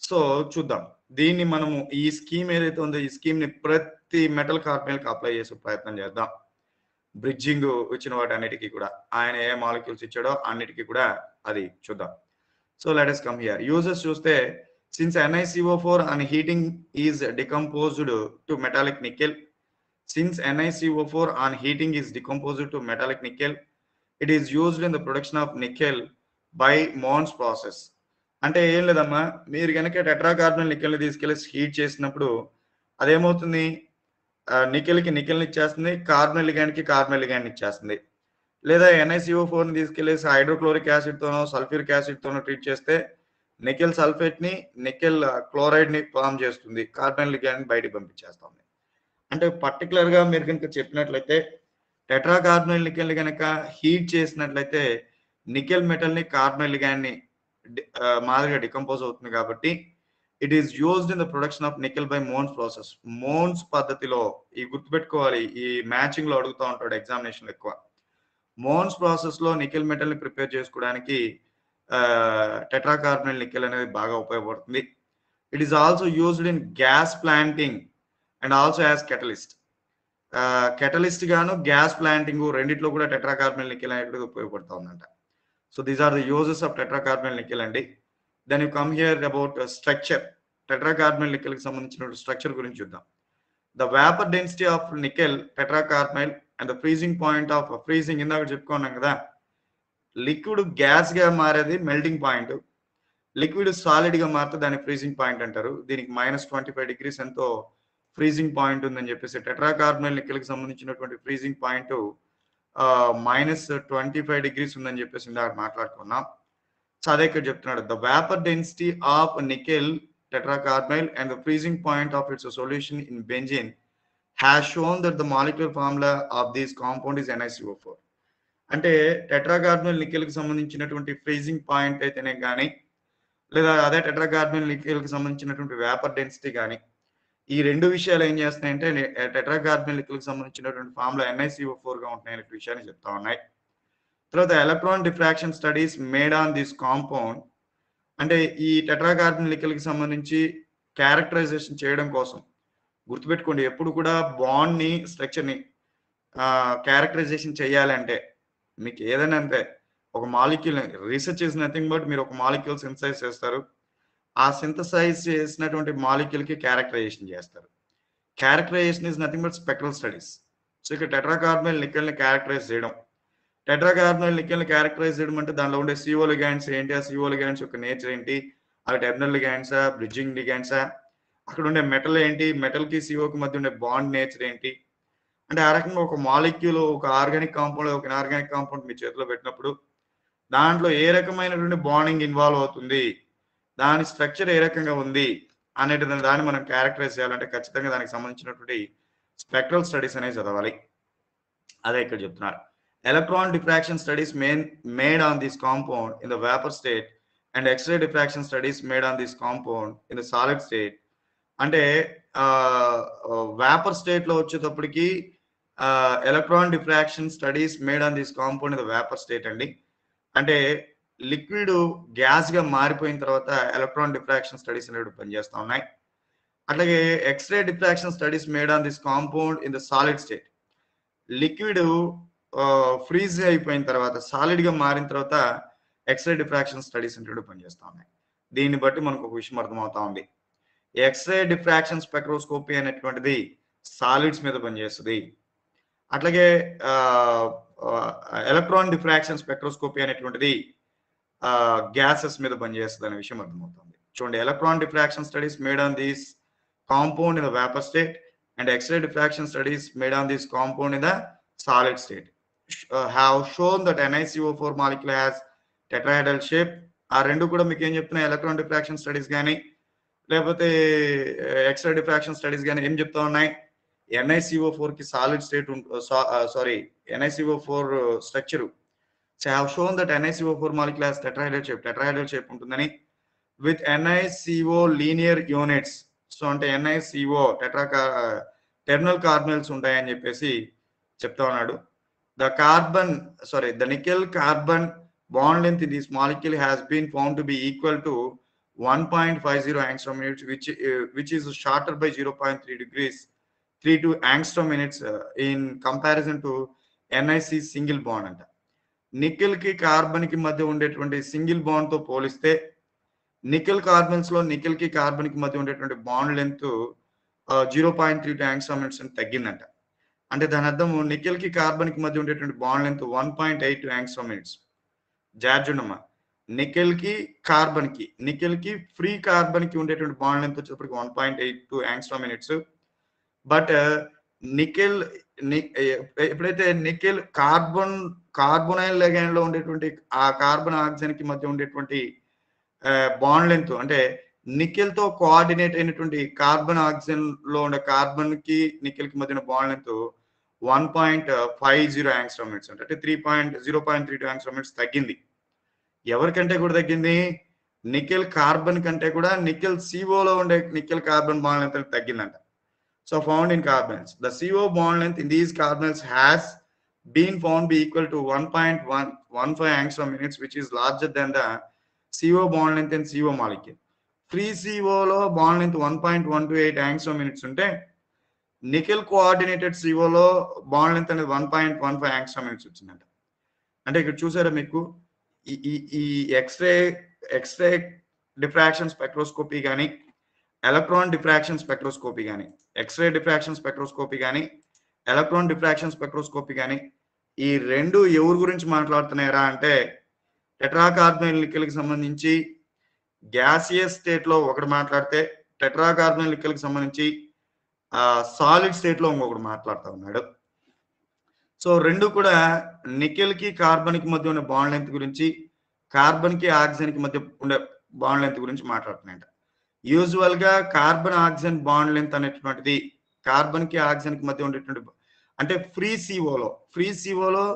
సో చూద్దాం, దీన్ని మనము ఈ స్కీమ్ ఏదైతే ఉందో ఈ స్కీమ్ని ప్రతి మెటల్ కార్బనైల్కి అప్లై చేసే ప్రయత్నం చేద్దాం. బ్రిడ్జింగ్ ఇచ్చిన వాటి అన్నిటికీ కూడా ఆయన ఏ మాలిక్యూల్స్ ఇచ్చాడో అన్నిటికీ కూడా అది చూద్దాం. So let us come here. Uses చూస్తే, since NiCO4 on heating is decomposed to metallic nickel, since NiCO4 on heating is decomposed to metallic nickel, it is used in the production of nickel by Mons process. అంటే ఏం లేదమ్మా, మీరు కనుక టెట్రాకార్బనైల్ నికెల్ని తీసుకెళ్ళి heat చేసినప్పుడు అదేమవుతుంది, నికెల్కి నికెల్ని ఇచ్చేస్తుంది, carbonyl లిగాండ్కి carbonyl ligand ఇచ్చేస్తుంది. లేదా NiCO4ని తీసుకెళ్ళేసి హైడ్రోక్లోరిక్ యాసిడ్తోనో సల్ఫ్యూరిక్ యాసిడ్తోనో ట్రీట్ చేస్తే నికెల్ సల్ఫేట్ని నికెల్ క్లోరైడ్ని ఫామ్ చేస్తుంది, కార్బనైల్ లిగాండ్ని బయటికి పంపించేస్తుంది. అంటే పర్టికులర్గా మీరు కనుక చెప్పినట్లయితే టెట్రాకార్బనైల్ నికెల్ని కనుక హీట్ చేసినట్లయితే నికెల్ మెటల్ని కార్బనైల్ లిగాండ్ని మాదిరిగా డికంపోజ్ అవుతుంది. కాబట్టి it is used in the production of nickel by Mond's process. Mond's పద్ధతిలో ఈ గుర్తుపెట్టుకోవాలి, ఈ మ్యాచింగ్ లో అడుగుతూ ఉంటాడు ఎగ్జామినేషన్ ఎక్కువ. మోన్స్ ప్రాసెస్ లో నికెల్ మెటల్ ని ప్రిపేర్ చేసుకోవడానికి టెట్రాకార్బనైల్ నికెల్ అనేది బాగా ఉపయోగపడుతుంది. It is also used in gas plating and also as catalyst. Catalyst గాను గ్యాస్ ప్లాంటింగ్ రెండిట్లో కూడా టెట్రాకార్బనైల్ నికెల్ అనేది ఉపయోగపడుతూ ఉందంట. So these are the uses of tetracarbonyl nickel అండి. Then you come here about structure. Tetracarbonyl nickel కి సంబంధించిన structure గురించి చూద్దాం. The vapour density of nickel tetracarbonyl and the freezing point of freezing, ఇందాక చెప్పుకున్నాం కదా, లిక్విడ్ గ్యాస్ గా మారేది మెల్టింగ్ పాయింట్, లిక్విడ్ సాలిడ్ గా మారితే దాన్ని ఫ్రీజింగ్ పాయింట్ అంటారు. దీనికి -25 degrees ఎంతో ఫ్రీజింగ్ పాయింట్ ఉందని చెప్పేసి టెట్రాకార్బనైల్ నికెల్ కి సంబంధించినటువంటి ఫ్రీజింగ్ పాయింట్ -25 degrees ఉందని చెప్పేసి ఇందాక మాట్లాడుకున్నాం. సో అదే ఇక్కడ చెప్తున్నాడు, the vapour density of nickel tetracarbonyl and the freezing point of its solution in benzene has shown that the molecular formula of this compound is NiCO4. అంటే టెట్రాకార్బోనిల్ నికెల్ కి సంబంధించినటువంటి ఫ్రీజింగ్ పాయింట్ అయితేనే కానీ, లేదా అదే టెట్రాకార్బోనిల్ నికెల్ కి సంబంధించినటువంటి వేపర్ డెన్సిటీ కానీ, ఈ రెండు విషయాలు ఏం చేస్తున్నాయంటే టెట్రాకార్బోనిల్ నికెల్ కి సంబంధించినటువంటి ఫార్ములా NiCO4 గా ఉంటున్నాయి అనే విషయాన్ని చెప్తా ఉన్నాయి. తర్వాత electron diffraction studies made on this compound, అంటే ఈ టెట్రాకార్బోనిల్ నికెల్ కి సంబంధించి క్యారెక్టరైజేషన్ చేయడం కోసం గుర్తుపెట్టుకోండి, ఎప్పుడు కూడా బాండ్ ని స్ట్రక్చర్ ని క్యారెక్టరైజేషన్ చేయాలంటే మీకు ఏదైనా అంటే ఒక molecule, research is nothing but మీరు ఒక మాలిక్యూల్ సింథసైజ్ చేస్తారు, ఆ సింథసైజ్ చేసినటువంటి మాలిక్యూల్ కి క్యారెక్టరైజేషన్ చేస్తారు. Characterisation is nothing but spectral studies. So ఇక్కడ టెట్రాకార్బోనిల్ నికెల్ ని క్యారెక్టరైజ్ చేయడం, టెట్రాకార్బోనిల్ నికెల్ ని క్యారెక్టరైజ్ చేయడం అంటే దానిలో ఉండే CO లిగాండ్స్ ఏంటి, ఆ CO లిగాండ్స్ యొక్క నేచర్ ఏంటి, అవి టెర్మినల్ లిగాండ్సా, బ్రిడ్జింగ్ లిగాండ్సా, అక్కడ ఉండే మెటల్ ఏంటి, మెటల్ కి CO కి మధ్య ఉండే బాండ్ నేచర్ ఏంటి, అంటే ఆ రకంగా ఒక మాలిక్యూల్, ఒక ఆర్గానిక్ కాంపౌండ్, ఒక ఇనార్గానిక్ కాంపౌండ్ మీ చేతిలో పెట్టినప్పుడు దాంట్లో ఏ రకమైనటువంటి బాండింగ్ ఇన్వాల్వ్ అవుతుంది, దాని స్ట్రక్చర్ ఏ రకంగా ఉంది అనేటి దాన్ని మనం క్యారెక్టరైజ్ చేయాలంటే ఖచ్చితంగా దానికి సంబంధించినటువంటి స్పెక్ట్రల్ స్టడీస్ అనేవి చదవాలి. అదే ఇక్కడ చెప్తున్నారు, electron diffraction studies made on this compound in the vapour state and X-ray diffraction studies made on this compound in the solid state. అంటే వేపర్ స్టేట్ లో వచ్చేటప్పటికి electron diffraction studies made on this compound in the vapour state అండి. అంటే liquid gas గా మారిపోయిన తర్వాత electron diffraction studies అనేవి పనిచేస్తా ఉన్నాయి. అట్లాగే X-ray diffraction studies made on this compound in the solid state, liquid freeze అయిపోయిన తర్వాత సాలిడ్ గా మారిన తర్వాత ఎక్స్రే డిఫ్రాక్షన్ స్టడీస్ అనేవి పనిచేస్తా ఉన్నాయి. దీన్ని బట్టి మనకు ఒక విషయం అర్థమవుతా ఉంది, ఎక్స్రే డిఫ్రాక్షన్ స్పెక్ట్రోస్కోపీ అనేటువంటిది సాలిడ్స్ మీద పనిచేస్తుంది, అట్లాగే ఎలక్ట్రాన్ డిఫ్రాక్షన్ స్పెక్ట్రోస్కోపీ అనేటువంటిది గ్యాసెస్ మీద పనిచేస్తుంది అనే విషయం అర్థమవుతుంది. చూడండి, electron diffraction studies made on this compound in the vapour state and X-ray diffraction studies made on this compound in the solid state have shown that NiCO4 molecule has tetrahedral shape. ఆ రెండు కూడా మీకు ఏం చెప్తున్నాయి, electron diffraction studies కానీ లేకపోతే x ray diffraction studies కానీ ఏం చెప్తా ఉన్నాయి, NiCO4 కి solid state NiCO4 structure. So have shown that NiCO4 molecule has tetrahedral shape ఉంటుందని, with NiCO linear units. So అంటే NiCO టెర్మినల్ కార్బనల్స్ ఉంటాయని చెప్పేసి చెప్తా ఉన్నాడు. The nickel carbon bond length in this molecule has been found to be equal to 1.50 angstrom units, which is shorter by 0.32 angstrom units in comparison to NiC single bond అంట. Nickel కి carbon కి మధ్య ఉండేటువంటి single bond తో పోలిస్తే nickel carbons లో nickel కి carbon కి మధ్య ఉండేటువంటి బాండ్ లెంత్ 0.32 angstrom units అని తగ్గిందంట. అంటే దాని అర్థం నికెల్ కి కార్బన్ కి మధ్య ఉండేటువంటి బాండ్ లెంత్ 1.82 angstrom units. జార్జునమ్మా, నికెల్ కి ఫ్రీ కార్బన్ కి ఉండేటువంటి బాండ్ లెంత్ వచ్చేటప్పటికి 1.82 angstrom units. బట్ నికెల్ ఎప్పుడైతే నికెల్ కార్బొనైల్ లెగాండ్ లో ఉండేటువంటి ఆ కార్బన్ ఆక్సిజన్ కి మధ్య ఉండేటువంటి బాండ్ లెంత్, అంటే నికెల్ తో కోఆర్డినేట్ అయినటువంటి కార్బన్ ఆక్సిజన్ లో ఉండే కార్బన్ కి నికెల్ కి మధ్యన బాండ్ లెంత్ 1.50 angstrom units అంటే 0.32 angstrom units తగ్గింది. ఎవరికంటే కూడా తగ్గింది, నికెల్ కార్బన్ కంటే కూడా నికెల్ CO లో ఉండే నికెల్ కార్బన్ బాండ్ లెంత్ తగ్గిందంట. So found in carbons, the CO bond length in these carbons has been found be equal to 1.15 angstrom units, which is larger than the CO bond length in CO molecule. Free CO లో bond length 1.128 angstrom units ఉంటే nickel coordinated CO లో bond length అనేది 1.15 angstrom units వచ్చిందంట. అంటే ఇక్కడ చూసారా మీకు ఈ ఎక్స్రే డిఫ్రాక్షన్ స్పెక్ట్రోస్కోపీ కానీ, ఎలక్ట్రాన్ డిఫ్రాక్షన్ స్పెక్ట్రోస్కోపీ కానీ, ఎక్స్రే డిఫ్రాక్షన్ స్పెక్ట్రోస్కోపీ కానీ, ఎలక్ట్రాన్ డిఫ్రాక్షన్ స్పెక్ట్రోస్కోపీ కానీ, ఈ రెండు ఎవరి గురించి మాట్లాడుతున్నారా అంటే టెట్రాకార్బోనిల్ నికెల్ కి సంబంధించి గ్యాసియస్ స్టేట్ లో ఒకటి మాట్లాడితే, టెట్రాకార్బోనిల్ నికెల్ కి సంబంధించి సాలిడ్ స్టేట్ లో ఇంకొకటి మాట్లాడుతూ ఉన్నాడు. సో రెండు కూడా నికెల్ కి కార్బన్ కి మధ్య ఉన్న బాండ్ లెంత్ గురించి, కార్బన్ కి ఆక్సిజన్ కి మధ్య ఉండే బాండ్ లెంత్ గురించి మాట్లాడుతున్నాయంట. యూజువల్ గా కార్బన్ ఆక్సిజన్ బాండ్ లెంత్ అనేటువంటిది కార్బన్ కి ఆక్సిజన్ కి మధ్య ఉండేటువంటి అంటే ఫ్రీ సిఓలో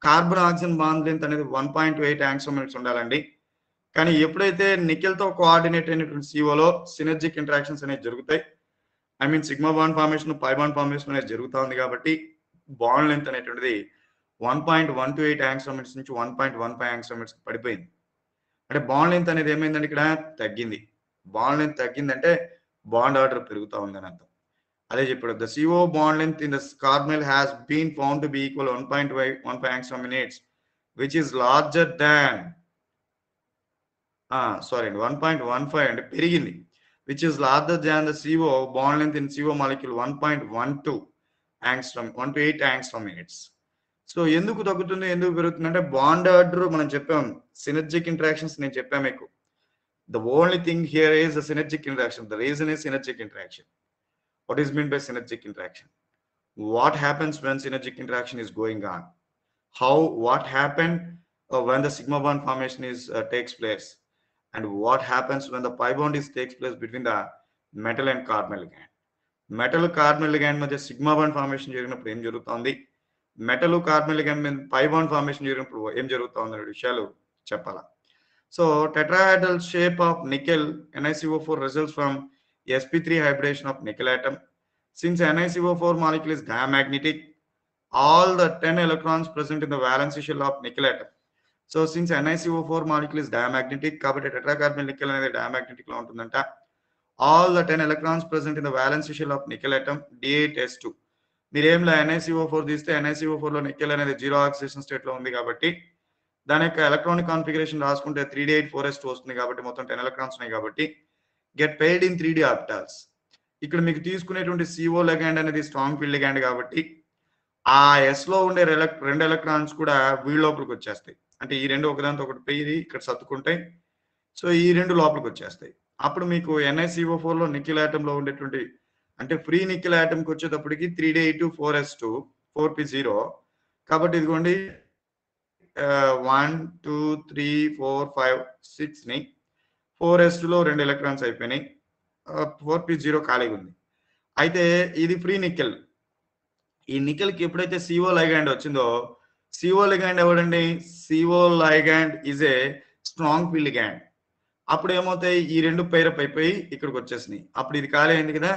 కార్బన్ ఆక్సిజన్ బాండ్ లెంత్ అనేది 1.8 యాంగ్స్ట్రోమ్ ఉండాలండి. కానీ ఎప్పుడైతే నికెల్ తో కోఆర్డినేట్ అయినటువంటి సిఓలో సినర్జిక్ ఇంటరాక్షన్స్ అనేవి జరుగుతాయి, I mean sigma bond formation, pi bond formation అనేది జరుగుతూ ఉంది కాబట్టి బాండ్ లెంత్ అనేటువంటిది 1.128 యాంగ్స్ట్రోమ్ నుంచి 1.15 యాంగ్స్ట్రోమ్ పడిపోయింది. అంటే బాండ్ లెంత్ అనేది ఏమైందండి ఇక్కడ తగ్గింది. బాండ్ లెంత్ తగ్గిందంటే బాండ్ ఆర్డర్ పెరుగుతూ ఉందని అర్థం. అదే చెప్పాడు, the CO bond length in the carbonyl has been found to be equal 1.15 angstrom which is larger than 1.15 అంటే పెరిగింది, which is larger than the CO bond length in CO molecule 1.12 angstrom 1.8 angstrom. So ఎందుకు తగ్గుతుంది, ఎందుకు పెరుగుతుంది అంటే bond order మనం చెప్పాం, synergic interactions నేను చెప్పాను మీకు. The only thing here is the synergic interaction. The reason is synergic interaction. What is meant by synergic interaction? What happens when synergic interaction is going on? What happened when the sigma bond formation takes place? And what happens when the pi bond takes place between the metal and carbonyl ligand? Metal carbonyl ligand madhya sigma bond formation జరిగినప్పుడు ఏం జరుగుతుంది, metal carbon ligand మీద పై bond formation జరిగినప్పుడు ఏం జరుగుతుంది అనే విషయాలు చెప్పాలా. So tetrahedral shape of nickel NiCO4 results from sp3 hybridization of nickel atom. Since NiCO4 molecule is diamagnetic, all the 10 electrons present in the valence shell of nickel atom. So since NiCO4 molecule is diamagnetic, కాబట్టి tetracarbonyl nickel అనేది diamagnetic లో ఉంటుందంట. All the 10 electrons present in the valence shell of nickel atom D8s2. మీరేంలా NiCO4 తీస్తే NiCO4 లో nickel అనేది 0 oxidation state లో ఉంది కాబట్టి దాని యొక్క ఎలక్ట్రానిక్ కాన్ఫిగరేషన్ రాసుకుంటే 3D8 4s2 వస్తుంది కాబట్టి మొత్తం 10 ఎలక్ట్రాన్స్ ఉన్నాయి కాబట్టి get paid in 3D orbitals. ఇక్కడ మీకు తీసుకునేటువంటి CO లిగాండ్ అనేది స్ట్రాంగ్ ఫీల్డ్ లిగాండ్ కాబట్టి ఆ S లో ఉండే రెండు ఎలక్ట్రాన్స్ కూడా వీళ్ళ లోపలికి వచ్చేస్తాయి. అంటే ఈ రెండు ఒకదాంతో ఒకటి పెయిరి ఇక్కడ సర్దుకుంటాయి. సో ఈ రెండు లోపలికి వచ్చేస్తాయి. అప్పుడు మీకు NiCO4 లో నికెల్ ఆటమ్ లో ఉండేటువంటి అంటే ఫ్రీ నికెల్ ఆటమ్ కి వచ్చేటప్పటికి 3D8 4s2 4p0 కాబట్టి ఇదిగోండి 1 2 3 4 5 6 ని 4s2 లో రెండు ఎలక్ట్రాన్స్ అయిపోయినాయి, 4p0 ఖాళీగా ఉంది. అయితే ఇది ఫ్రీ నికెల్. ఈ నికెల్ కి ఎప్పుడైతే CO లైగాండ్ వచ్చిందో, CO లైగాండ్ ఎవడండి, CO ligand is a strong field ligand. అప్పుడు ఏమవుతాయి, ఈ రెండు పైరప్ అయిపోయి ఇక్కడికి వచ్చేసినాయి. అప్పుడు ఇది ఖాళీ అయింది కదా,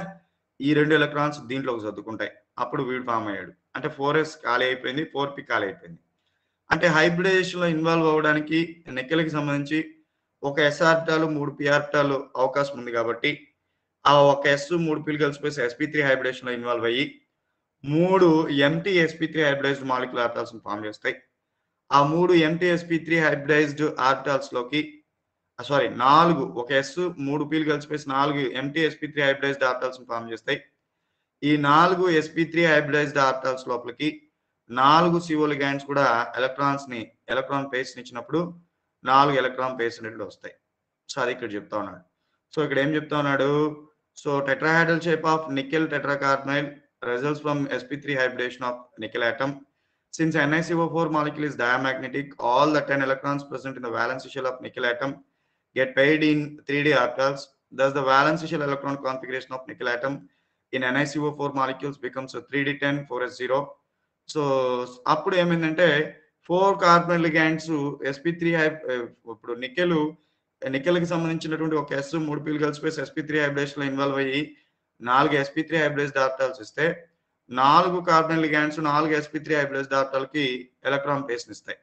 ఈ రెండు ఎలక్ట్రాన్స్ దీంట్లోకి సర్దుకుంటాయి. అప్పుడు వీడు ఫామ్ అయ్యాడు. అంటే 4s ఖాళీ అయిపోయింది, 4p ఖాళీ అయిపోయింది. అంటే హైబ్రిడైజేషన్ లో ఇన్వాల్వ్ అవ్వడానికి నికెల్ కి సంబంధించి ఒక s ఆర్బిటాలు 3 p ఆర్బిటాలు అవకాశం ఉంది కాబట్టి ఆ ఒక s 3 p కలిసిపోయి sp3 హైబ్రిడేషన్ లో ఇన్వాల్వ్ అయ్యి 3 empty sp3 hybridized molecular orbitals form చేస్తాయి. ఆ 3 empty sp3 హైబ్రిడైజ్డ్ ఆర్బిటాల్స్ లోకి 4 ఒక s 3 p కలిసిపోయి 4 empty sp3 hybridised orbitals form చేస్తాయి. ఈ 4 sp3 హైబ్రిడైజ్డ్ ఆర్బిటాల్స్ లోపలికి 4 CO లిగాండ్స్ కూడా ఎలక్ట్రాన్ పేర్స్ ఇచ్చినప్పుడు 4 ఎలక్ట్రాన్ పేర్స్ అనేవి వస్తాయి. సో అది ఇక్కడ చెప్తా ఉన్నాడు. సో ఇక్కడ ఏం చెప్తా ఉన్నాడు, so tetrahedral shape of nickel tetracarbonyl results from sp3 hybridization of nickel atom. Since NiCO4 molecule is diamagnetic, all the 10 electrons present in the valence shell of nickel atom get paired in 3D orbitals. Thus the valence shell electron configuration of nickel atom in NiCO4 molecules becomes a 3D10 4s0. So అప్పుడు ఏమైందంటే 4 carbon ligands sp3 ఇప్పుడు nickel కి సంబంధించినటువంటి ఒక s 3 p కలిసిపోయి sp3 hybridisation లో involve అయ్యి 4 sp3 hybridised orbitals ఇస్తే 4 carbon ligands 4 sp3 hybridized orbital కి ఎలక్ట్రాన్ పేస్ ఇస్తాయి.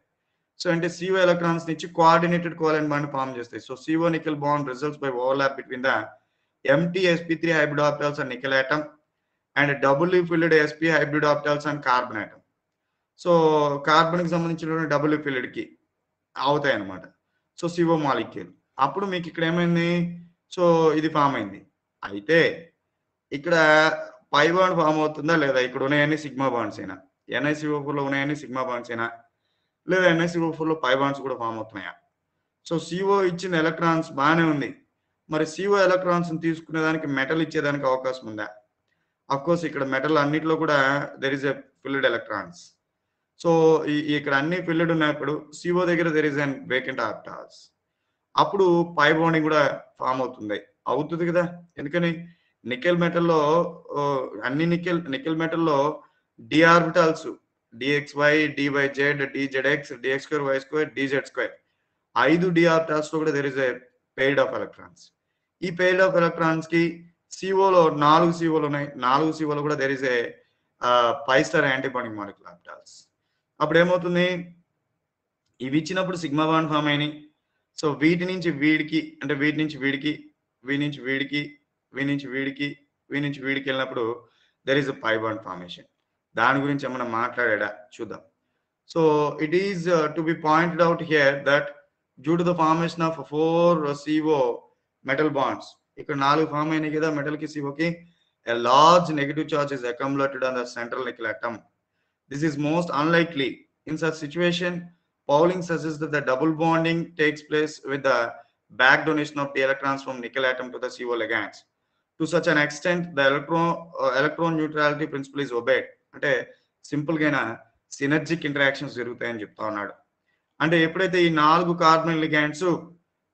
సో అంటే CO ఎలక్ట్రాన్స్ నుంచి కోఆర్డినేటెడ్ కోవాలెంట్ బాండ్ ఫామ్ చేస్తాయి. So CO nickel bond results by overlap between the empty sp3 hybrid orbitals and nickel atom and doubly filled sp hybrid orbitals and carbon atom. So carbon కి సంబంధించిన double field కి అవుతాయి అన్నమాట. So CO molecule అప్పుడు మీకు ఇక్కడ ఏమైంది, so ఇది ఫామ్ అయింది. అయితే ఇక్కడ పై బాండ్ ఫామ్ అవుతుందా లేదా, ఇక్కడ ఉన్నాయని సిగ్మా బాండ్స్ అయినా NiCO4 లో ఉన్నాయని సిగ్మా బాండ్స్ అయినా లేదా NiCO4 లో పై బాండ్స్ కూడా ఫామ్ అవుతున్నాయా. సో CO ఇచ్చిన ఎలక్ట్రాన్స్ బాగానే ఉంది, మరి CO ఎలక్ట్రాన్స్ తీసుకునేదానికి మెటల్ ఇచ్చేదానికి అవకాశం ఉందా? అఫ్ కోర్స్ ఇక్కడ మెటల్ అన్నిట్లో కూడా there is a filled electrons. So ఇక్కడ అన్ని ఫిల్డ్ ఉన్నప్పుడు CO దగ్గర there is an vacant orbitals. అప్పుడు పై బాండింగ్ కూడా ఫామ్ అవుతుంది కదా. ఎందుకని నికెల్ మెటల్లో అన్ని నికెల్ మెటల్లో d orbitals DXY, DYZ, DZX, DX2, Y2, DZ2 5 d orbitals లో కూడా there is a paired of electrons. ఈ పెయిర్డ్ ఆఫ్ ఎలక్ట్రాన్స్ కి సిఓలో 4 సిఓలు ఉన్నాయి. 4 సిఓలో కూడా there is a pi star antibonding molecular orbitals. అప్పుడు ఏమవుతుంది, ఇవి ఇచ్చినప్పుడు సిగ్మా బాండ్ ఫామ్ అయినాయి. సో వీటి నుంచి వీడికి, అంటే వీటి నుంచి వీడికి, వీడి నుంచి వీడికి, వీడి నుంచి వీడికి, వీడి నుంచి వీడికి వెళ్ళినప్పుడు there is a pi bond formation. దాని గురించి ఏమన్నా మాట్లాడా చూద్దాం. So it is to be pointed out here that due to the formation of 4 CO metal bonds, ఇక్కడ 4 ఫామ్ అయినాయి కదా మెటల్ కి సిఓకి, a large negative charge is accumulated on the central nickel atom. This is most unlikely. In such situation, Pauling suggests that the double bonding takes place with the back donation of the electrons from nickel atom to the CO ligands. To such an extent, the electron neutrality principle is obeyed. అంటే simple గా synergic interactions జరుగుతాయని చెప్తా ఉన్నాడు. అంటే ఎప్పుడైతే ఈ 4 carbon ligands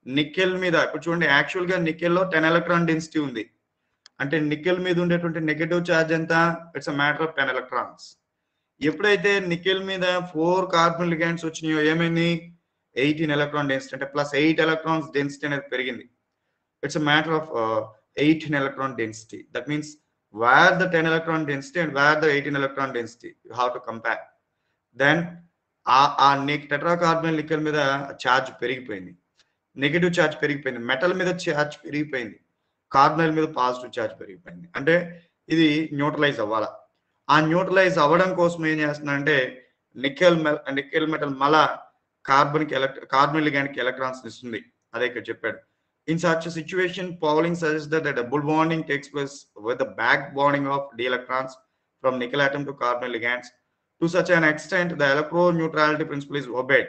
nickel మీద, ఇప్పుడు చూడండి యాక్చువల్ గా నికెల్లో 10 ఎలక్ట్రాన్ డెన్సిటీ ఉంది. అంటే నికెల్ మీద ఉండేటువంటి నెగటివ్ ఛార్జ్ ఎంత? It's a matter of 10 electrons. ఎప్పుడైతే నికెల్ మీద 4 కార్బన్ లిగాండ్స్ వచ్చినాయో ఏమైంది? 18 ఎలక్ట్రాన్ డెన్సిటీ, అంటే ప్లస్ 8 ఎలక్ట్రాన్స్ డెన్సిటీ అనేది పెరిగింది. It's a matter of 18 electron density. That means where the 10 electron density and where the 18 electron density, you have to compare. Then tetracarbon nickel మీద charge పెరిగిపోయింది, negative charge పెరిగిపోయింది, metal మీద charge పెరిగిపోయింది, carbonyl మీద positive charge పెరిగిపోయింది. అంటే ఇది neutralise అవ్వాలా. ఆ న్యూట్రలైజ్ అవ్వడం కోసం ఏం చేస్తుందంటే నికెల్ మెటల్ మళ్ళా కార్బన్ లిగాండ్కి ఎలక్ట్రాన్స్ ఇస్తుంది. అదే ఇక్కడ చెప్పాడు. In such a situation, Pauling suggests that the double bonding takes place with the back bonding of d electrons from nickel atom to carbon ligands. To such an extent, the electron neutrality principle is obeyed.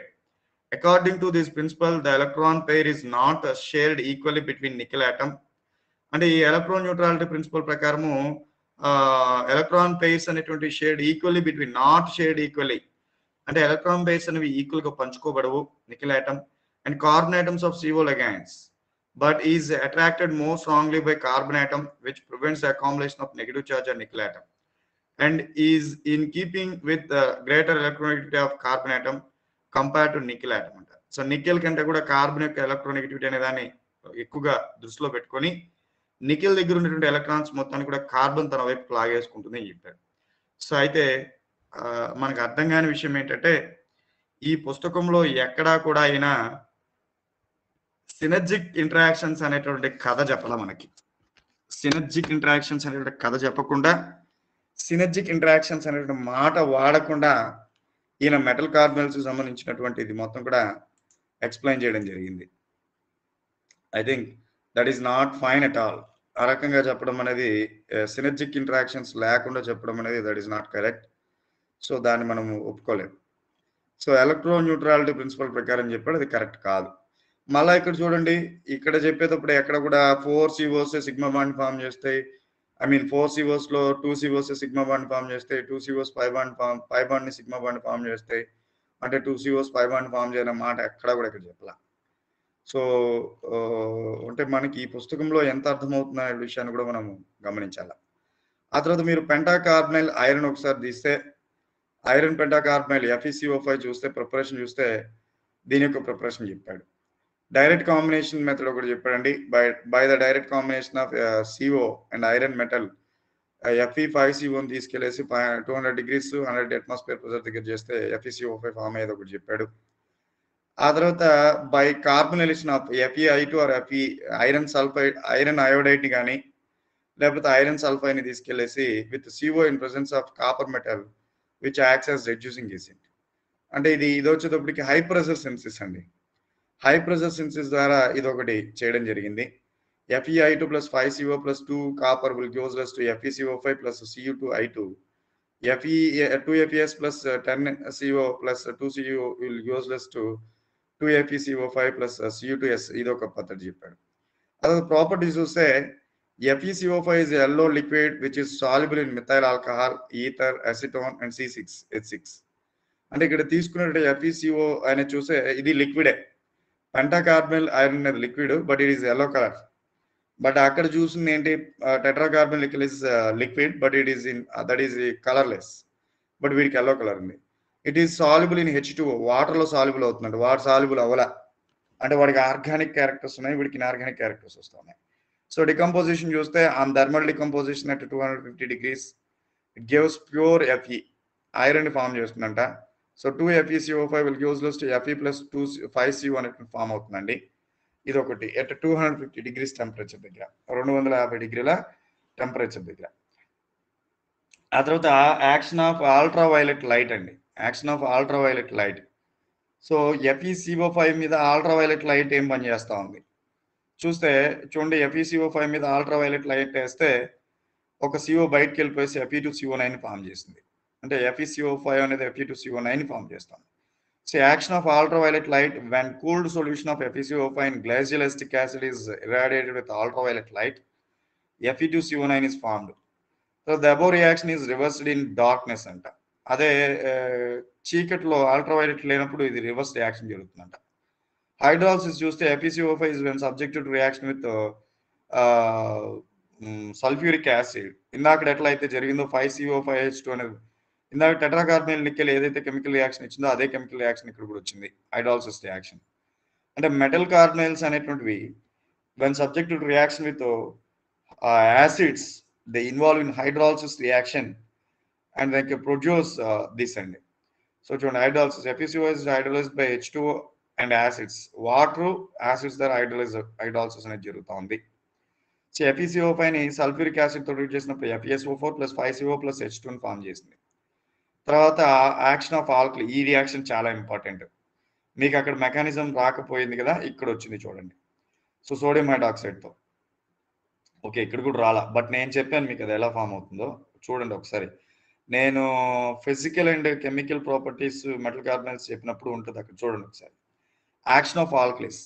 According to this principle, the electron pair is not shared equally between nickel atom. అంటే ఈ electron neutrality principle ప్రకారము electron pairs అనేటువంటి shared equally between, not shared equally, అంటే electron pairs అనేవి equal గా పంచుకోబడవు nickel atom and carbon atoms of CO ligands, but is attracted more strongly by carbon atom, which prevents the accumulation of negative charge on nickel atom and is in keeping with the greater electronegativity of carbon atom compared to nickel atom. So nickel కంటే కూడా carbon యొక్క electronegativity అనే దాన్ని ఎక్కువగా దృష్టిలో పెట్టుకొని nickel దగ్గర ఉన్నటువంటి ఎలక్ట్రాన్స్ మొత్తాన్ని కూడా కార్బన్ తన వైపు లాగేసుకుంటుంది అని చెప్పాడు. సో అయితే మనకు అర్థం కాని విషయం ఏంటంటే, ఈ పుస్తకంలో ఎక్కడా కూడా అయినా సినర్జిక్ ఇంటరాక్షన్స్ అనేటువంటి కథ చెప్పాల. మనకి సినర్జిక్ ఇంటరాక్షన్స్ అనేటువంటి కథ చెప్పకుండా, సినర్జిక్ ఇంటరాక్షన్స్ అనేటువంటి మాట వాడకుండా ఈయన మెటల్ కార్బనల్స్ సంబంధించినటువంటి ఇది మొత్తం కూడా ఎక్స్ప్లెయిన్ చేయడం జరిగింది. I think that is not fine at all. ఆ రకంగా చెప్పడం అనేది, సినర్జిక్ ఇంటరాక్షన్స్ లేకుండా చెప్పడం అనేది that is not correct. So దాన్ని మనం ఒప్పుకోలేము. సో ఎలక్ట్రాన్ న్యూట్రాలిటీ ప్రిన్సిపల్ ప్రకారం చెప్పాడు, అది కరెక్ట్ కాదు. మళ్ళీ ఇక్కడ చూడండి, ఇక్కడ చెప్పేటప్పుడు ఎక్కడ కూడా 4 COs సిగ్మా బాండ్ ఫామ్ చేస్తాయి, ఐ మీన్ 4 COs లో 2 COs సిగ్మా బాండ్ ఫామ్ చేస్తాయి, 2 COs పై బాండ్ ని సిగ్మా బాండ్ ఫామ్ చేస్తాయి, అంటే 2 COs పై బాండ్ ఫామ్ చేయడం మాట ఎక్కడ కూడా ఇక్కడ చెప్పాల. సో అంటే మనకి ఈ పుస్తకంలో ఎంత అర్థమవుతుంది అనే విషయాన్ని కూడా మనం గమనించాలి. ఆ తర్వాత మీరు పెంటాకార్బనైల్ ఐరన్ ఒకసారి తీస్తే, ఐరన్ పెంటాకార్బనైల్ FeCO5 చూస్తే, ప్రిపరేషన్ చూస్తే దీని యొక్క ప్రిపరేషన్ చెప్పాడు. డైరెక్ట్ కాంబినేషన్ మెథడ్ ఒకటి చెప్పాడండి. By the direct combination of CO and iron metal Fe5CO తీసుకెళ్లేసి 200 degrees 100 atmosphere ప్రెషర్ దగ్గర చేస్తే FeCO5 ఫామ్ అయ్యేది ఒకటి చెప్పాడు. ఆ తర్వాత by carbonylation of FeI2 or iron sulphide, iron iodide ని కానీ లేకపోతే ఐరన్ సల్ఫైడ్ ని తీసుకెళ్లేసి with CO in presence of copper metal which acts as reducing agent. అంటే ఇది వచ్చేటప్పటికి హై ప్రెషర్ సింథసిస్ అండి. హై ప్రెషర్ సింథసిస్ ద్వారా ఇది ఒకటి చేయడం జరిగింది. FeI2 plus 5CO plus 2 copper will gives us to FeCO5 plus Cu2I2. 2Fes plus 10CO plus 2Cu will gives us to 2FeCO5 plus Cu2S. ఇది ఒక పద్ధతి చెప్పాడు. అదే ప్రాపర్టీస్ చూస్తే FeCO5 is a yellow liquid which is soluble in methyl alcohol, ether, acetone and C6H6. అంటే ఇక్కడ తీసుకున్నట్టు FeCO అనేది చూస్తే ఇది లిక్విడే. పెంటాకార్బనల్ ఐరన్ అనేది liquid, but it is yellow colour. But అక్కడ చూసింది ఏంటి, tetracarbonyl nickel is liquid, but it is that is colourless. But వీడికి yellow కలర్ ఉంది. It is soluble in H2O, వాటర్లో సాల్యుబుల్ అవుతున్నాడు. వాటర్ సాల్యుబుల్ అవ్వలా, అంటే వాడికి ఆర్గానిక్ క్యారెక్టర్స్ ఉన్నాయి, వీడికి ఇన్ఆర్గానిక్ క్యారెక్టర్స్ వస్తున్నాయి. సో డికంపోజిషన్ చూస్తే on thermal decomposition at 250 degrees it gives pure Fe, iron form చేస్తుందంట. So 2FeCO5 will gives to Fe plus 5CO అనేది ఫామ్ అవుతుందండి. ఇది ఒకటి ఎట్ 250 degrees టెంపరేచర్ దగ్గర, 250 డిగ్రీల టెంపరేచర్ దగ్గర. ఆ తర్వాత action of ultra violet light అండి, action of ultra violet light. So FeCO5 మీద అల్ట్రా వైలెట్ లైట్ ఏం పని చేస్తూ ఉంది చూస్తే చూడండి. FeCO5 మీద అల్ట్రా వైలెట్ లైట్ వేస్తే ఒక CO బయటకు వెళ్ళిపోయేసి Fe2CO9 ఫామ్ చేసింది. అంటే FeCO5 అనేది Fe2CO9 ఫామ్ చేస్తాం. So action of ultra violet light when cooled solution of FeCO5 in glacial acetic acid is irradiated with ultraviolet light, Fe2CO9 is formed. So the above reaction is reversed in darkness అంట. అదే చీకట్లో ultraviolet లేనప్పుడు ఇది reverse reaction జరుగుతుందంట. Hydrolysis చూస్తే FeCO5 is when subjected to reaction with sulphuric acid. ఇందాక ఎట్లా అయితే జరిగిందో 5CO5H2 అనేది, ఇందాక టెట్రాకార్బనల్ నికెల్ ఏదైతే కెమికల్ రియాక్షన్ ఇచ్చిందో అదే కెమికల్ రియాక్షన్ ఇక్కడ కూడా వచ్చింది, హైడ్రాలసిస్ రియాక్షన్. అంటే మెటల్ కార్బనైల్స్ అనేటువంటివి when subjected to reaction with acids, they involve in hydrolysis reaction and they can produce this end. So చూడండి hydrolysis, FeCO is hydrolyzed by H2O and acids. Water acids that hydrolysis అనేది జరుగుతూ ఉంది. So FeCO5 ని sulphuric acid తో treat చేసినప్పుడు FeSO4 plus 5CO plus H2 form చేసింది. తర్వాత action of alkali, ఈ రియాక్షన్ చాలా ఇంపార్టెంట్. మీకు అక్కడ మెకానిజం రాకపోయింది కదా, ఇక్కడ వచ్చింది చూడండి. సో సోడియం హైడ్రాక్సైడ్తో, ఓకే ఇక్కడ కూడా రాలా, బట్ నేను చెప్పాను మీకు అది ఎలా ఫామ్ అవుతుందో చూడండి ఒకసారి. నేను physical and chemical properties metal carbonyls చెప్పినప్పుడు ఉంటుంది అక్కడ చూడండి ఒకసారి. Action of alkalis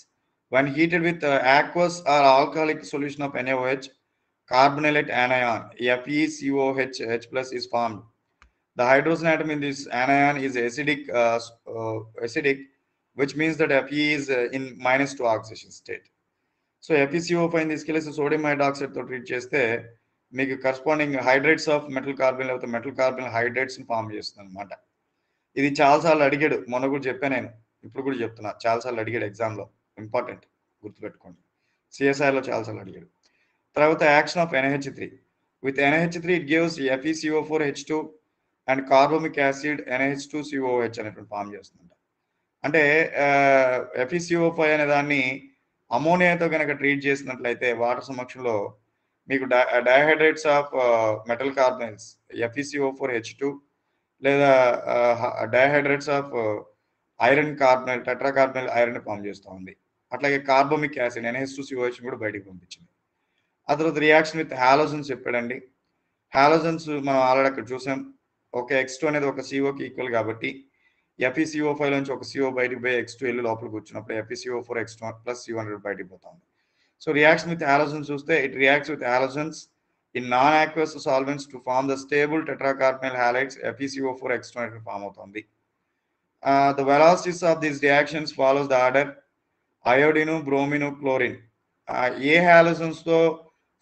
when heated with aqueous or alcoholic solution of NaOH, carbonylate anion FeCOH H+ is formed. The hydrogen atom in this anion is acidic, which means that Fe is in -2 oxidation state. So FeCO5 in this case sodium hydroxide తో treat చేస్తే మీకు corresponding hydrates of metal carbon లేకపోతే metal carbon hydrates form చేస్తుంది అనమాట. ఇది చాలాసార్లు అడిగాడు, మొన్న కూడా చెప్పాను నేను, ఇప్పుడు కూడా చెప్తున్నా, చాలాసార్లు అడిగాడు ఎగ్జామ్లో, ఇంపార్టెంట్ గుర్తుపెట్టుకోండి. CSIలో చాలాసార్లు అడిగాడు. తర్వాత action of NH3, with NH3 it gives FeCO4H2 and carbamic acid NH2COH అనేటువంటి ఫామ్ చేస్తుందంట. అంటే FeCO5 అనే దాన్ని అమోనియాతో కనుక ట్రీట్ చేసినట్లయితే వాటర్ సమక్షంలో మీకు డైహైడ్రేట్స్ ఆఫ్ మెటల్ కార్బనైల్స్ FeCO4H2 లేదా dihydrates of iron carbonyl tetracarbonyl iron form చేస్తూ ఉంది. అట్లాగే కార్బోమిక్ యాసిడ్ NH2COH కూడా బయటికి పంపించింది. ఆ తర్వాత రియాక్షన్ విత్ హాలోజన్స్ చెప్పాడండి. హాలోజన్స్ మనం ఆల్రెడీ అక్కడ చూసాం. ఒక X2 అనేది ఒక COకి ఈక్వల్ కాబట్టి FeCO5 నుంచి ఒక CO బయటికి పోయి X2 వెళ్ళి లోపలికి వచ్చినప్పుడు FeCO4 X2 ప్లస్ CO బయటికి పోతుంది. సో రియాక్షన్ విత్ హాలోజన్స్ చూస్తే it reacts with halogens in non aqueous solvents to form the stable tetracarbonyl halides FeCO4 X2 అనేది ఫామ్ అవుతుంది. The velocities of these reactions follows the order iodine, bromine, chlorine. A halogens తో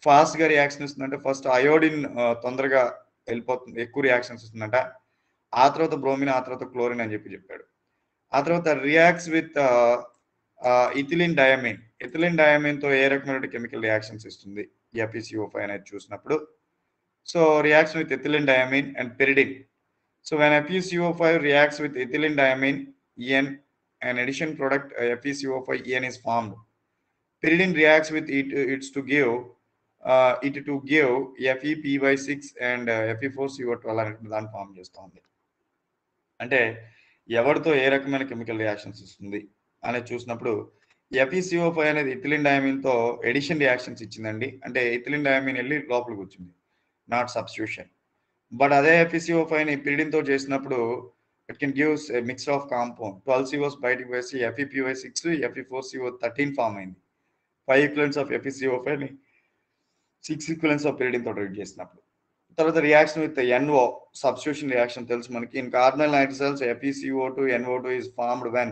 fast గా reaction ఇస్తుందంటే first iodine తొందరగా వెళ్ళిపోతుంది, ఎక్కువ reactions ఇస్తుందంట. ఆ తర్వాత bromine, ఆ తర్వాత క్లోరిన్ అని చెప్పాడు. ఆ తర్వాత reacts with ethylene diamine. Ethylene diamine తో ఏ రకమైన కెమికల్ రియాక్షన్స్ ఇస్తుంది FeCO5 అనేది చూసినప్పుడు. So reaction with ethylene diamine and pyridine. So when FeCO5 reacts with ethylene diamine En, an addition product FeCO5 En is formed. Pyridine reacts with it to give FePy6 and Fe4CO12 అనేది దాన్ని form చేస్తుంది. అంటే ఎవరితో ఏ రకమైన chemical reactions ఇస్తుంది అనేది చూసినప్పుడు FeCO5 అనేది ఇథిలిన్ డయామిన్ తో ఎడిషన్ రియాక్షన్స్ ఇచ్చిందండి. అంటే ఇథిలిన్ డయామిన్ వెళ్ళి లోపలికి వచ్చింది, నాట్ సబ్స్టిట్యూషన్. బట్ అదే FeCO5 ని pyridine తో చేసినప్పుడు it can gives a mix of compound. 12 COs బయటకు వేసి FePy6 Fe4CO13 ఫామ్ అయింది. 5 ఈక్వలెంట్స్ ఆఫ్ FeCO5 ని 6 ఈక్వలెంట్స్ ఆఫ్ pyridine తో ట్రీట్ చేసినప్పుడు. తర్వాత reaction with NO substitution reaction తెలుసు మనకి. In carbonyl nitrosyls FeCO2 NO2 is formed when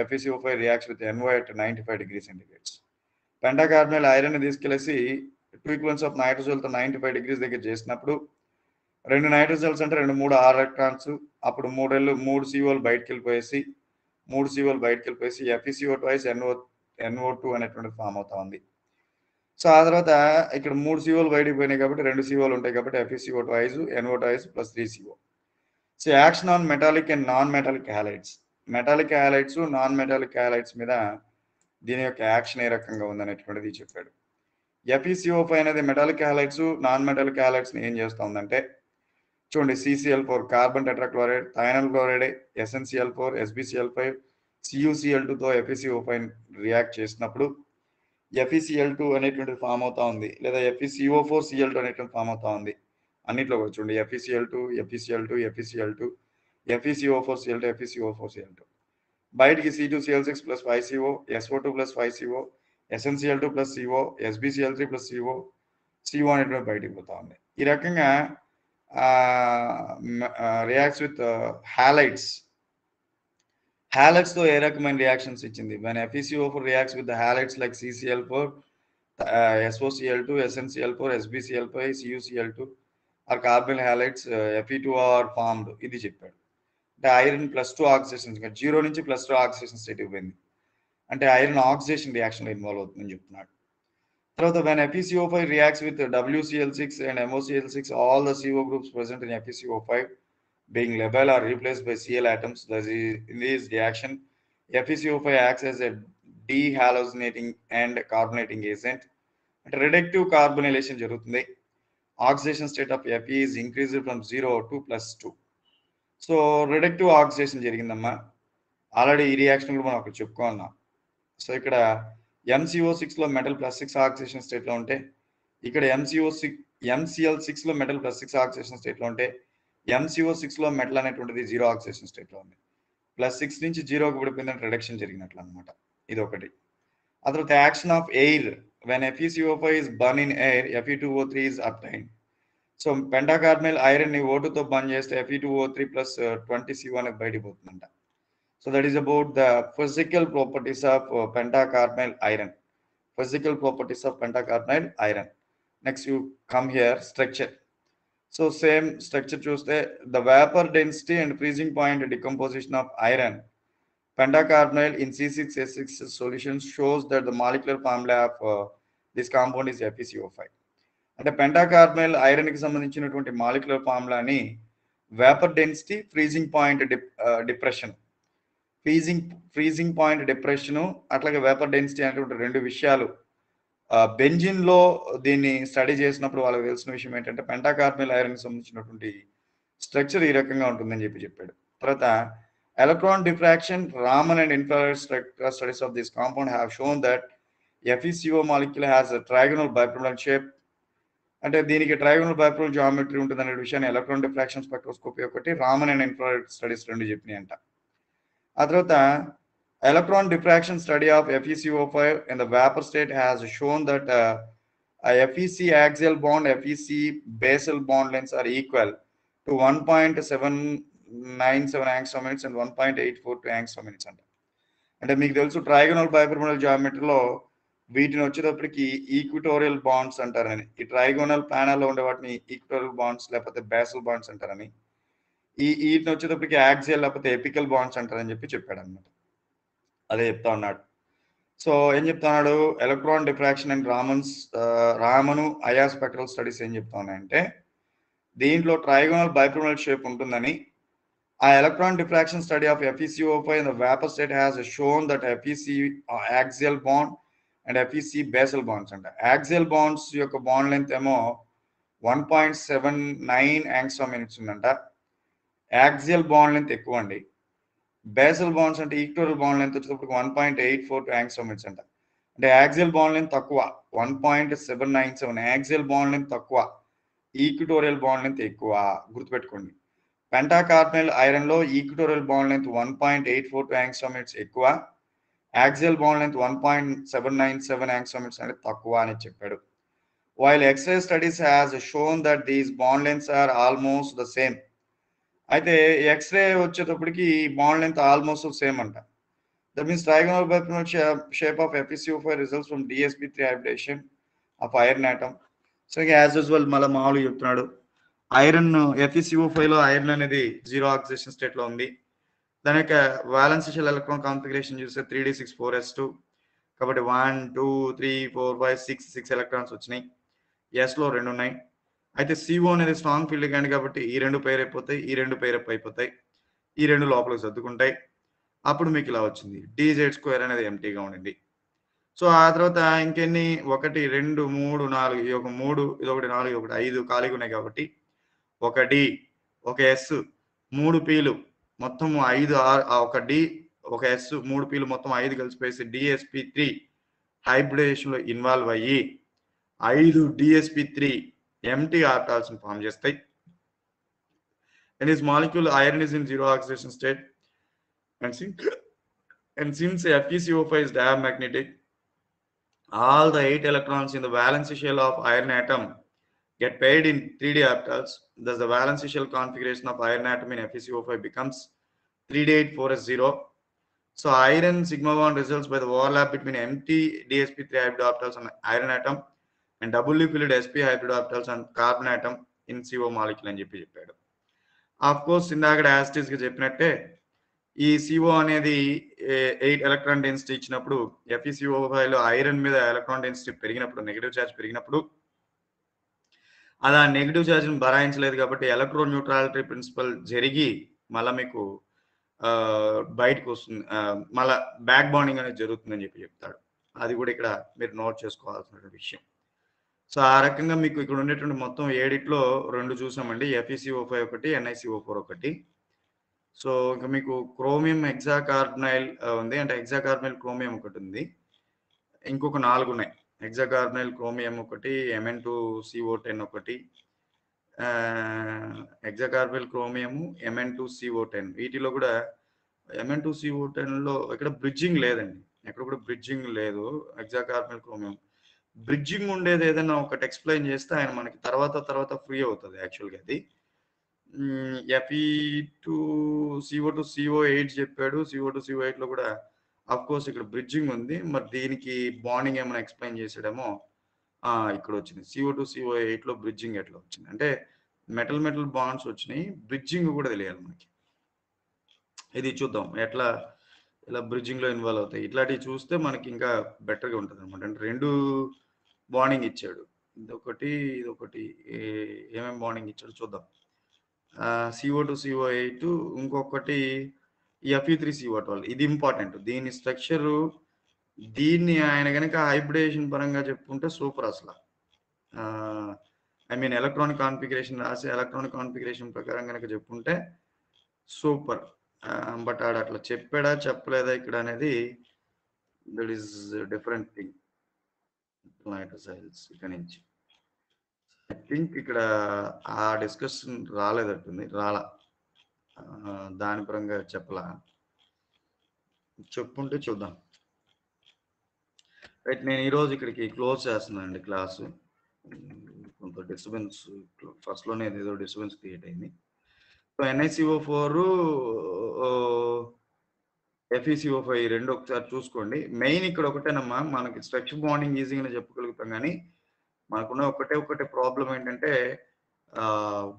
FeCO5 reacts with NO at 95 degrees centigrade. పెంటాకార్బనైల్ iron ని తీసుకెళ్లేసి 2 equivalence of nitrogen తో 95 degrees దగ్గర చేసినప్పుడు 2 నైట్రోజన్స్ అంటే 2 6 ఎలక్ట్రాన్స్, అప్పుడు 3 CO బయటకు వెళ్ళిపోయేసి FeCO twice NO2 అనేటువంటి ఫామ్ అవుతా ఉంది. సో ఆ తర్వాత ఇక్కడ 3 CO బయటకు పోయినాయి కాబట్టి 2 CO ఉంటాయి కాబట్టి FeCO twice NO twice plus 3 CO. So action on metallic and non metallic halides, metallic halides non metallic halides మీద దీని యొక్క యాక్షన్ ఏ రకంగా ఉందనేటువంటిది చెప్పాడు. FeCO5 అనేది metallic halides non metallic halides ని ఏం చేస్తా ఉందంటే చూడండి, CCl4 carbon tetrachloride, థైనల్ chloride, SnCl4 SbCl5 CuCl2 తో FeCO5 రియాక్ట్ చేసినప్పుడు FeCl2 అనేటువంటి ఫామ్ అవుతా ఉంది, లేదా FeCO4 Cl2 అనేటువంటి ఫామ్ అవుతా ఉంది. అన్నిట్లో కూడా చూడండి FeCl2 FeCO4 Cl2 FeCO4 Cl2. బయటికి C2Cl6 plus 5CO, SO2 plus 5CO, SnCl2 plus CO, SbCl3 plus CO అనేటువంటి బయటికి పోతా ఉంది. ఈ రకంగా రియాక్ట్స్ విత్ హ్యాలైడ్స్ తో ఏ రకమైన రియాక్షన్స్ ఇచ్చింది. when FeCO4 reacts with the halides like CCl4, SOCl2, SnCl4, SbCl5, CuCl2 are carbonyl halides, Fe2 are formed. ఇది చెప్పాడు. అంటే ఐరన్ +2 ఆక్సిడేషన్, 0 నుంచి +2 ఆక్సిడేషన్ స్టేట్ ఇవ్వండి అంటే ఐరన్ ఆక్సిడేషన్ రియాక్షన్ లో ఇన్వాల్వ్ అవుతుందని చెప్తున్నాడు. తర్వాత when FeCO5 reacts with WCl6 and MOCl6, all the CO groups present in FeCO5 being labeled or replaced by Cl atoms. In this reaction, FeCO5 acts as a dehalogenating and carbonating agent. Reductive carbonylation జరుగుతుంది. Oxidation state of Fe is increased from 0 to +2. So reductive oxidation జరిగిందమ్మా. Already ఈ reaction కూడా మనం అక్కడ చెప్పుకున్నాం. So ఇక్కడ MCO6 లో metal +6 oxidation state లో ఉంటే, ఇక్కడ MCl6 లో మెటల్ +6 ఆక్సిడేషన్ స్టేట్ లో ఉంటే, MCO6 లో మెటల్ అనేటువంటిది 0 ఆక్సిడేషన్ స్టేట్ లో ఉంది. +6 నుంచి 0కి పడిపోయిందంటే రిడక్షన్ జరిగినట్లు అనమాట. ఇది ఒకటి. ఆ తర్వాత action of air, when FeCO5 is burned in air, Fe2O3 is obtained. సో పెంటాకార్బనైల్ ఐరన్ ని O2 తో బర్న్ చేస్తే Fe2O3 plus 20 CO అనేది బయటికి పోతుందంట. So that is about the physical properties of pentacarbonyl iron. Next you come here structure. So same structure చూస్తే the vapour density and freezing point decomposition of iron pentacarbonyl in C6H6 solution shows that the molecular formula of this compound is FeCO5. అంటే పెంటాకార్బనైల్ iron కి సంబంధించినటువంటి molecular ఫార్ములాని vapour density, freezing point depression అట్లాగే vapour density అనేటువంటి 2 విషయాలు benzene లో దీన్ని study చేసినప్పుడు వాళ్ళకి తెలిసిన విషయం ఏంటంటే పెంటాకార్బనైల్ ఐరన్ కి సంబంధించినటువంటి స్ట్రక్చర్ ఈ రకంగా ఉంటుందని చెప్పాడు. తర్వాత electron diffraction, Raman and infrared studies of this compound have shown that FeCO molecule has a trigonal bipyramidal shape. అంటే దీనికి ట్రైగోనల్ బైపోలార్ జియోమెట్రీ ఉంటుంది అనే విషయాన్ని ఎలక్ట్రాన్ డిఫ్రాక్షన్ స్పెక్ట్రోస్కోపీ ఒకటి, రామన్ అండ్ ఇన్ఫ్రారెడ్ స్టడీస్ 2 చెప్పినాయి అంట. ఆ తర్వాత electron diffraction study of FeCO5 in the vapor state has shown that FeC axial bond, FeC basal bond lengths are equal to 1.797 angstrom minutes and 1.842 angstrom minutes అంట. అంటే మీకు తెలుసు trigonal bipyramidal జియోమెట్రీలో వీటిని వచ్చేటప్పటికి equatorial bonds అంటారని, ఈ trigonal panel లో ఉండే వాటిని ఈక్విటోరియల్ బాండ్స్ లేకపోతే బేసల్ బాండ్స్ అంటారని, వీటిని వచ్చేటప్పటికి యాక్సియల్ లేకపోతే ఎపికల్ బాండ్స్ అంటారని చెప్పాడు అనమాట. అదే చెప్తా ఉన్నాడు. సో ఏం చెప్తున్నాడు, ఎలక్ట్రాన్ డిఫ్రాక్షన్ అండ్ రామను అయా స్పెక్ట్రల్ స్టడీస్ ఏం చెప్తా ఉన్నాయంటే దీంట్లో ట్రైగోనల్ బైపిరమిడల్ షేప్ ఉంటుందని, ఆ electron diffraction study of FeCO5 in the vapor state has shown that FeC axial bond and FeC basal bonds అంట. యాక్సియల్ బాండ్స్ యొక్క బాండ్ లెంత్ ఏమో 1.79 angstrom minutes ఉందంట. యాక్సియల్ బాండ్ లెంత్ ఎక్కువ అండి. Basal bonds అంటే equatorial bond length వచ్చేటప్పుడు 1.842 angstrom minutes అంట. అంటే యాక్సియల్ బాండ్ లెంత్ తక్కువ 1.797, యాక్సియల్ బాండ్ లెంత్ తక్కువ, ఈక్విటోరియల్ బాండ్ లెంత్ ఎక్కువ. గుర్తుపెట్టుకోండి, పెంటాకార్బనైల్ ఐరన్ లో equatorial bond length 1.842 angstrom minutes ఎక్కువ, axial bond length 1.797 angstrom minutes అనేది తక్కువ అని చెప్పాడు. while X-ray studies has shown that these bond lengths are almost the same. అయితే ఎక్స్రే వచ్చేటప్పటికి బాండ్ లెంత్ ఆల్మోస్ట్ సేమ్ అంట. That means trigonal bipolar shape of FeCO5 results from DsP3 hybridization of iron atom. So as usual మళ్ళీ మామూలుగా చెప్తున్నాడు, iron FeCO5 లో iron అనేది 0 oxidation state లో ఉంది. దాని యొక్క వాలెన్స్ షెల్ ఎలక్ట్రాన్ కాన్ఫిగరేషన్ చూస్తే 3d6 4s2, కాబట్టి 1 2 3 4 5 6 ఎలక్ట్రాన్స్ వచ్చినాయి. ఎస్ లో 2 ఉన్నాయి. అయితే CO అనేది స్ట్రాంగ్ ఫీల్డ్ కానీ కాబట్టి ఈ 2 పైర్ అయిపోతాయి, ఈ 2 పైర్ అప్ అయిపోతాయి, ఈ 2 లోపలికి సర్దుకుంటాయి. అప్పుడు మీకు ఇలా వచ్చింది DZ2 అనేది ఎంటీగా ఉండింది. సో ఆ తర్వాత ఇంకెన్ని 1 2 3 4 ఇది ఒక 3 ఇది ఒకటి 4 ఒకటి 5 ఖాళీగా ఉన్నాయి కాబట్టి ఒక D ఒక S 3 Pలు మొత్తం 5 ఒక D ఒక S 3 Pలు మొత్తం 5 కలిసిపోయి DsP3 హైబ్రిడేషన్ లో ఇన్వాల్వ్ అయ్యి 5 DsP3 ఎంటీ ఆర్టాల్స్ ఫామ్ చేస్తాయి. And this molecule iron is in 0 oxidation state. And since FeCO5 is diamagnetic, all the 8 electrons in the valence shell of iron atom get paired in 3d orbitals. Thus the valence shell configuration of iron atom in FeCO5 becomes 3d8 4s0. So iron sigma bond results by the overlap between empty DsP3 hybrid orbitals on iron atom and doubly filled sp hybrid orbitals on carbon atom in CO molecule అని చెప్పాడు. Of course ఇందాక as it is గా చెప్పినట్టే ఈ CO అనేది 8 electron density ఇచ్చినప్పుడు FeCO5 లో iron మీద ఎలక్ట్రాన్ డెన్సిటీ పెరిగినప్పుడు, నెగిటివ్ ఛార్జ్ పెరిగినప్పుడు అది ఆ నెగిటివ్ ఛార్జ్ని బరాయించలేదు కాబట్టి ఎలక్ట్రో న్యూట్రాలిటీ ప్రిన్సిపల్ జరిగి మళ్ళీ మీకు బయటకు వస్తుంది, మళ్ళీ బ్యాక్ బాండింగ్ అనేది జరుగుతుందని చెప్తాడు. అది కూడా ఇక్కడ మీరు నోట్ చేసుకోవాల్సిన విషయం. సో ఆ రకంగా మీకు ఇక్కడ ఉండేటువంటి మొత్తం 7లో 2 చూసామండి, FeCO5 ఒకటి, NiCO4 ఒకటి. సో ఇంకా మీకు క్రోమియం హెక్సాకార్బనైల్ ఉంది, అంటే హెక్సాకార్బనైల్ క్రోమియం ఒకటి ఉంది, ఇంకొక 4 ఉన్నాయి. హెక్సాకార్బనైల్ క్రోమియం ఒకటి, Mn2CO10 ఒకటి, హెక్సాకార్బనైల్ క్రోమియం Mn2CO10. వీటిలో కూడా Mn2CO10 లో ఇక్కడ బ్రిడ్జింగ్ లేదండి, ఎక్కడ కూడా బ్రిడ్జింగ్ లేదు. హెక్సాకార్బనైల్ క్రోమియం బ్రిడ్జింగ్ ఉండేది ఏదైనా ఒకటి ఎక్స్ప్లెయిన్ చేస్తే ఆయన మనకి తర్వాత ఫ్రీ అవుతుంది యాక్చువల్గా. అది Fe2CO2CO8 చెప్పాడు. CO2CO8 లో కూడా అఫ్ కోర్స్ ఇక్కడ బ్రిడ్జింగ్ ఉంది. మరి దీనికి బాండింగ్ ఏమైనా ఎక్స్ప్లెయిన్ చేసాడేమో. ఇక్కడ వచ్చింది CO2CO8 లో బ్రిడ్జింగ్ ఎట్లా వచ్చింది అంటే మెటల్ బాండ్స్ వచ్చినాయి, బ్రిడ్జింగ్ కూడా తెలియాలి మనకి. ఇది చూద్దాం ఎట్లా ఇలా బ్రిడ్జింగ్ లో ఇన్వాల్వ్ అవుతాయి. ఇట్లాంటివి చూస్తే మనకి ఇంకా బెటర్గా ఉంటుంది అనమాట. అంటే 2 బాండింగ్ ఇచ్చాడు, ఇదొకటి ఇదొకటి, ఏమేమి బాండింగ్ ఇచ్చాడు చూద్దాం. CO2CO8, ఇంకొకటి Fe3CO12. ఇది ఇంపార్టెంట్. దీని స్ట్రక్చరు, దీన్ని ఆయన కనుక హైబ్రిడేషన్ పరంగా చెప్పుకుంటే సూపర్ అసలు. ఐ మీన్ ఎలక్ట్రానిక్ కాన్ఫిగరేషన్ రాసి ఎలక్ట్రానిక్ కాన్ఫిగరేషన్ ప్రకారం కనుక చెప్పుకుంటే సూపర్. బట్ ఆడ అట్లా చెప్పాడా చెప్పలేదా ఇక్కడ అనేది దట్ ఈస్ డిఫరెంట్ థింగ్. ఇక్కడ నుంచి ఐ థింక్ ఇక్కడ ఆ డిస్కషన్ రాలేదట్టుంది, దాని పరంగా చెప్పలా, చెప్పుంటే చూద్దాం. రైట్, నేను ఈరోజు ఇక్కడికి క్లోజ్ చేస్తున్నానండి క్లాసు. కొంత డిస్టర్బెన్స్ ఫస్ట్లోనే ఏదో డిస్టర్బెన్స్ క్రియేట్ అయింది. సో NiCO4 FeCO5 రెండు ఒకసారి చూసుకోండి. మెయిన్ ఇక్కడ ఒకటేనమ్మా, మనకి స్ట్రక్చర్ బాండింగ్ ఈజీగానే చెప్పగలుగుతాం, కానీ మనకున్న ఒకటే ప్రాబ్లం ఏంటంటే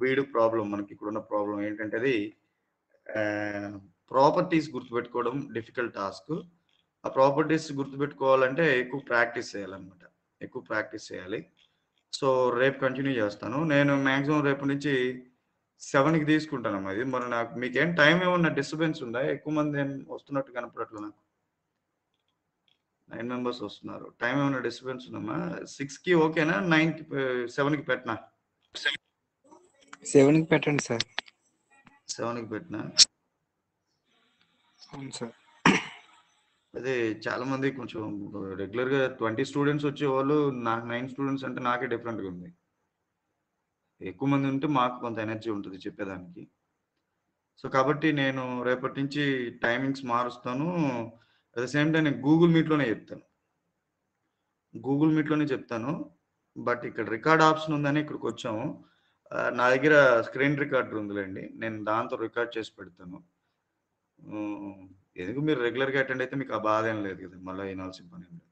వీడు ప్రాబ్లం. మనకి ఇక్కడున్న ప్రాబ్లం ఏంటంటే అది ప్రాపర్టీస్ గుర్తుపెట్టుకోవడం డిఫికల్ట్ టాస్క్. ఆ ప్రాపర్టీస్ గుర్తుపెట్టుకోవాలంటే ఎక్కువ ప్రాక్టీస్ చేయాలన్నమాట, ఎక్కువ ప్రాక్టీస్ చేయాలి. సో రేపు కంటిన్యూ చేస్తాను నేను. మ్యాక్సిమం రేపు నుంచి 7కి తీసుకుంటానమ్మా ఇది. మరి నాకు మీకేం టైం ఏమన్నా డిస్టర్బెన్స్ ఉందా? ఎక్కువ మంది వస్తున్నట్టు కనపడట్లేదు నాకు, 9 మెంబర్స్ వస్తున్నారు. టైం ఏమైనా డిస్టర్బెన్స్ ఉందమ్మా? 6కి ఓకేనా? 7కి పెట్టినా? 7కి పెట్టండి సార్. 7కి పెట్టినా? అవును సార్. అదే చాలా మంది కొంచెం రెగ్యులర్గా 20 స్టూడెంట్స్ వచ్చేవాళ్ళు, నాకు 9 స్టూడెంట్స్ అంటే నాకే డిఫరెంట్గా ఉంది. ఎక్కువ మంది ఉంటే మాకు కొంత ఎనర్జీ ఉంటుంది చెప్పేదానికి. సో కాబట్టి నేను రేపటి నుంచి టైమింగ్స్ మారుస్తాను. అట్ ద సేమ్ టైం నేను గూగుల్ మీట్లోనే చెప్తాను. బట్ ఇక్కడ రికార్డ్ ఆప్షన్ ఉందని ఇక్కడికి వచ్చాము. నా దగ్గర స్క్రీన్ రికార్డర్ ఉందిలేండి, నేను దాంతో రికార్డ్ చేసి పెడతాను. ఎందుకు మీరు రెగ్యులర్గా అటెండ్ అయితే మీకు ఆ బాధ ఏం లేదు కదా, మళ్ళీ వినాల్సిన పని ఏం లేదు.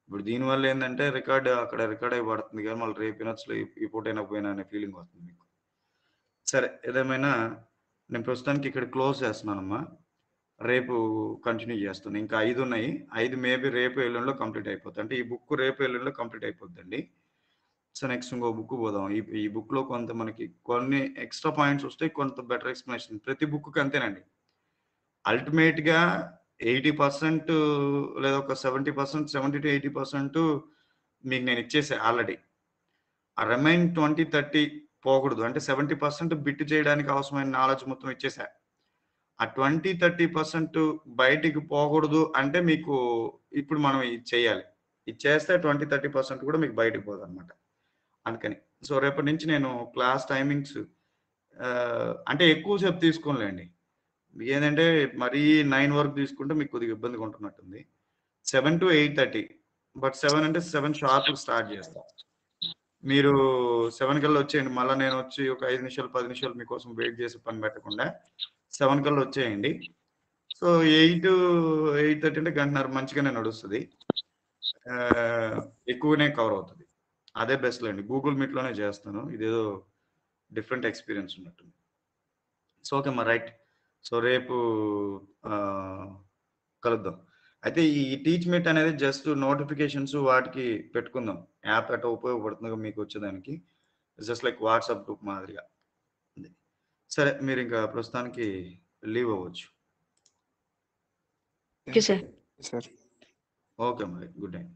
ఇప్పుడు దీనివల్ల ఏంటంటే అక్కడ రికార్డ్ అయి పడుతుంది కానీ మళ్ళీ రేపు వినొచ్చులో ఈ పూట అయినా పోయినా అనే ఫీలింగ్ వస్తుంది మీకు. సరే, ఏదేమైనా నేను ప్రస్తుతానికి ఇక్కడ క్లోజ్ చేస్తున్నానమ్మా. రేపు కంటిన్యూ చేస్తాను. ఇంకా 5 ఉన్నాయి. 5 మేబీ రేపు ఎల్లుండిలో కంప్లీట్ అయిపోతుంది. అంటే ఈ బుక్ రేపు ఎల్లుండిలో కంప్లీట్ అయిపోద్దండి. సో నెక్స్ట్ ఇంకో బుక్ పోదాం. ఈ బుక్లో కొంత మనకి కొన్ని ఎక్స్ట్రా పాయింట్స్ వస్తాయి, కొంత బెటర్ ఎక్స్ప్లెనేషన్. ప్రతి బుక్కి అంతేనండి. అల్టిమేట్గా 80% లేదా ఒక 70%, 70-80% మీకు నేను ఇచ్చేసా ఆల్రెడీ. ఆ రిమైన్ 20-30 పోకూడదు. అంటే 70% బిట్ చేయడానికి అవసరమైన నాలెడ్జ్ మొత్తం ఇచ్చేసా. ఆ 20-30% బయటికి పోకూడదు అంటే మీకు ఇప్పుడు మనం ఇది చేయాలి. ఇది చేస్తే 20-30% కూడా మీకు బయటకు పోదు అనమాట. అందుకని సో రేపటి నుంచి నేను క్లాస్ టైమింగ్స్ అంటే ఎక్కువసేపు తీసుకోలేండి. ఏంటంటే మరీ 9 వరకు తీసుకుంటే మీకు కొద్దిగా ఇబ్బందిగా ఉంటున్నట్టుంది. 7 to 8:30, బట్ 7 అంటే 7 షార్ప్ స్టార్ట్ చేస్తాం. మీరు 7 కల్లా వచ్చేయండి. మళ్ళీ నేను వచ్చి ఒక 5 నిమిషాలు 10 నిమిషాలు మీకోసం వెయిట్ చేసి పని పెట్టకుండా 7 కల్లా వచ్చేయండి. సో 8-8:30 అంటే గంటన్నర మంచిగానే నడుస్తుంది, ఎక్కువనే కవర్ అవుతుంది. అదే బెస్ట్ లేండి. గూగుల్ మీట్లోనే చేస్తాను. ఇదేదో డిఫరెంట్ ఎక్స్పీరియన్స్ ఉన్నట్టుంది. సో ఓకే మా రైట్. సో రేపు కలుద్దాం. అయితే ఈ టీచ్ మీట్ అనేది జస్ట్ నోటిఫికేషన్స్ వాటికి పెట్టుకుందాం. యాప్ ఎట్లా ఉపయోగపడుతుందో మీకు వచ్చేదానికి, జస్ట్ లైక్ వాట్సాప్ గ్రూప్ మాదిరిగా. సరే, మీరు ఇంకా ప్రస్తుతానికి లీవ్ అవ్వచ్చు. Okay sir. ఓకే మరి, గుడ్ నైట్.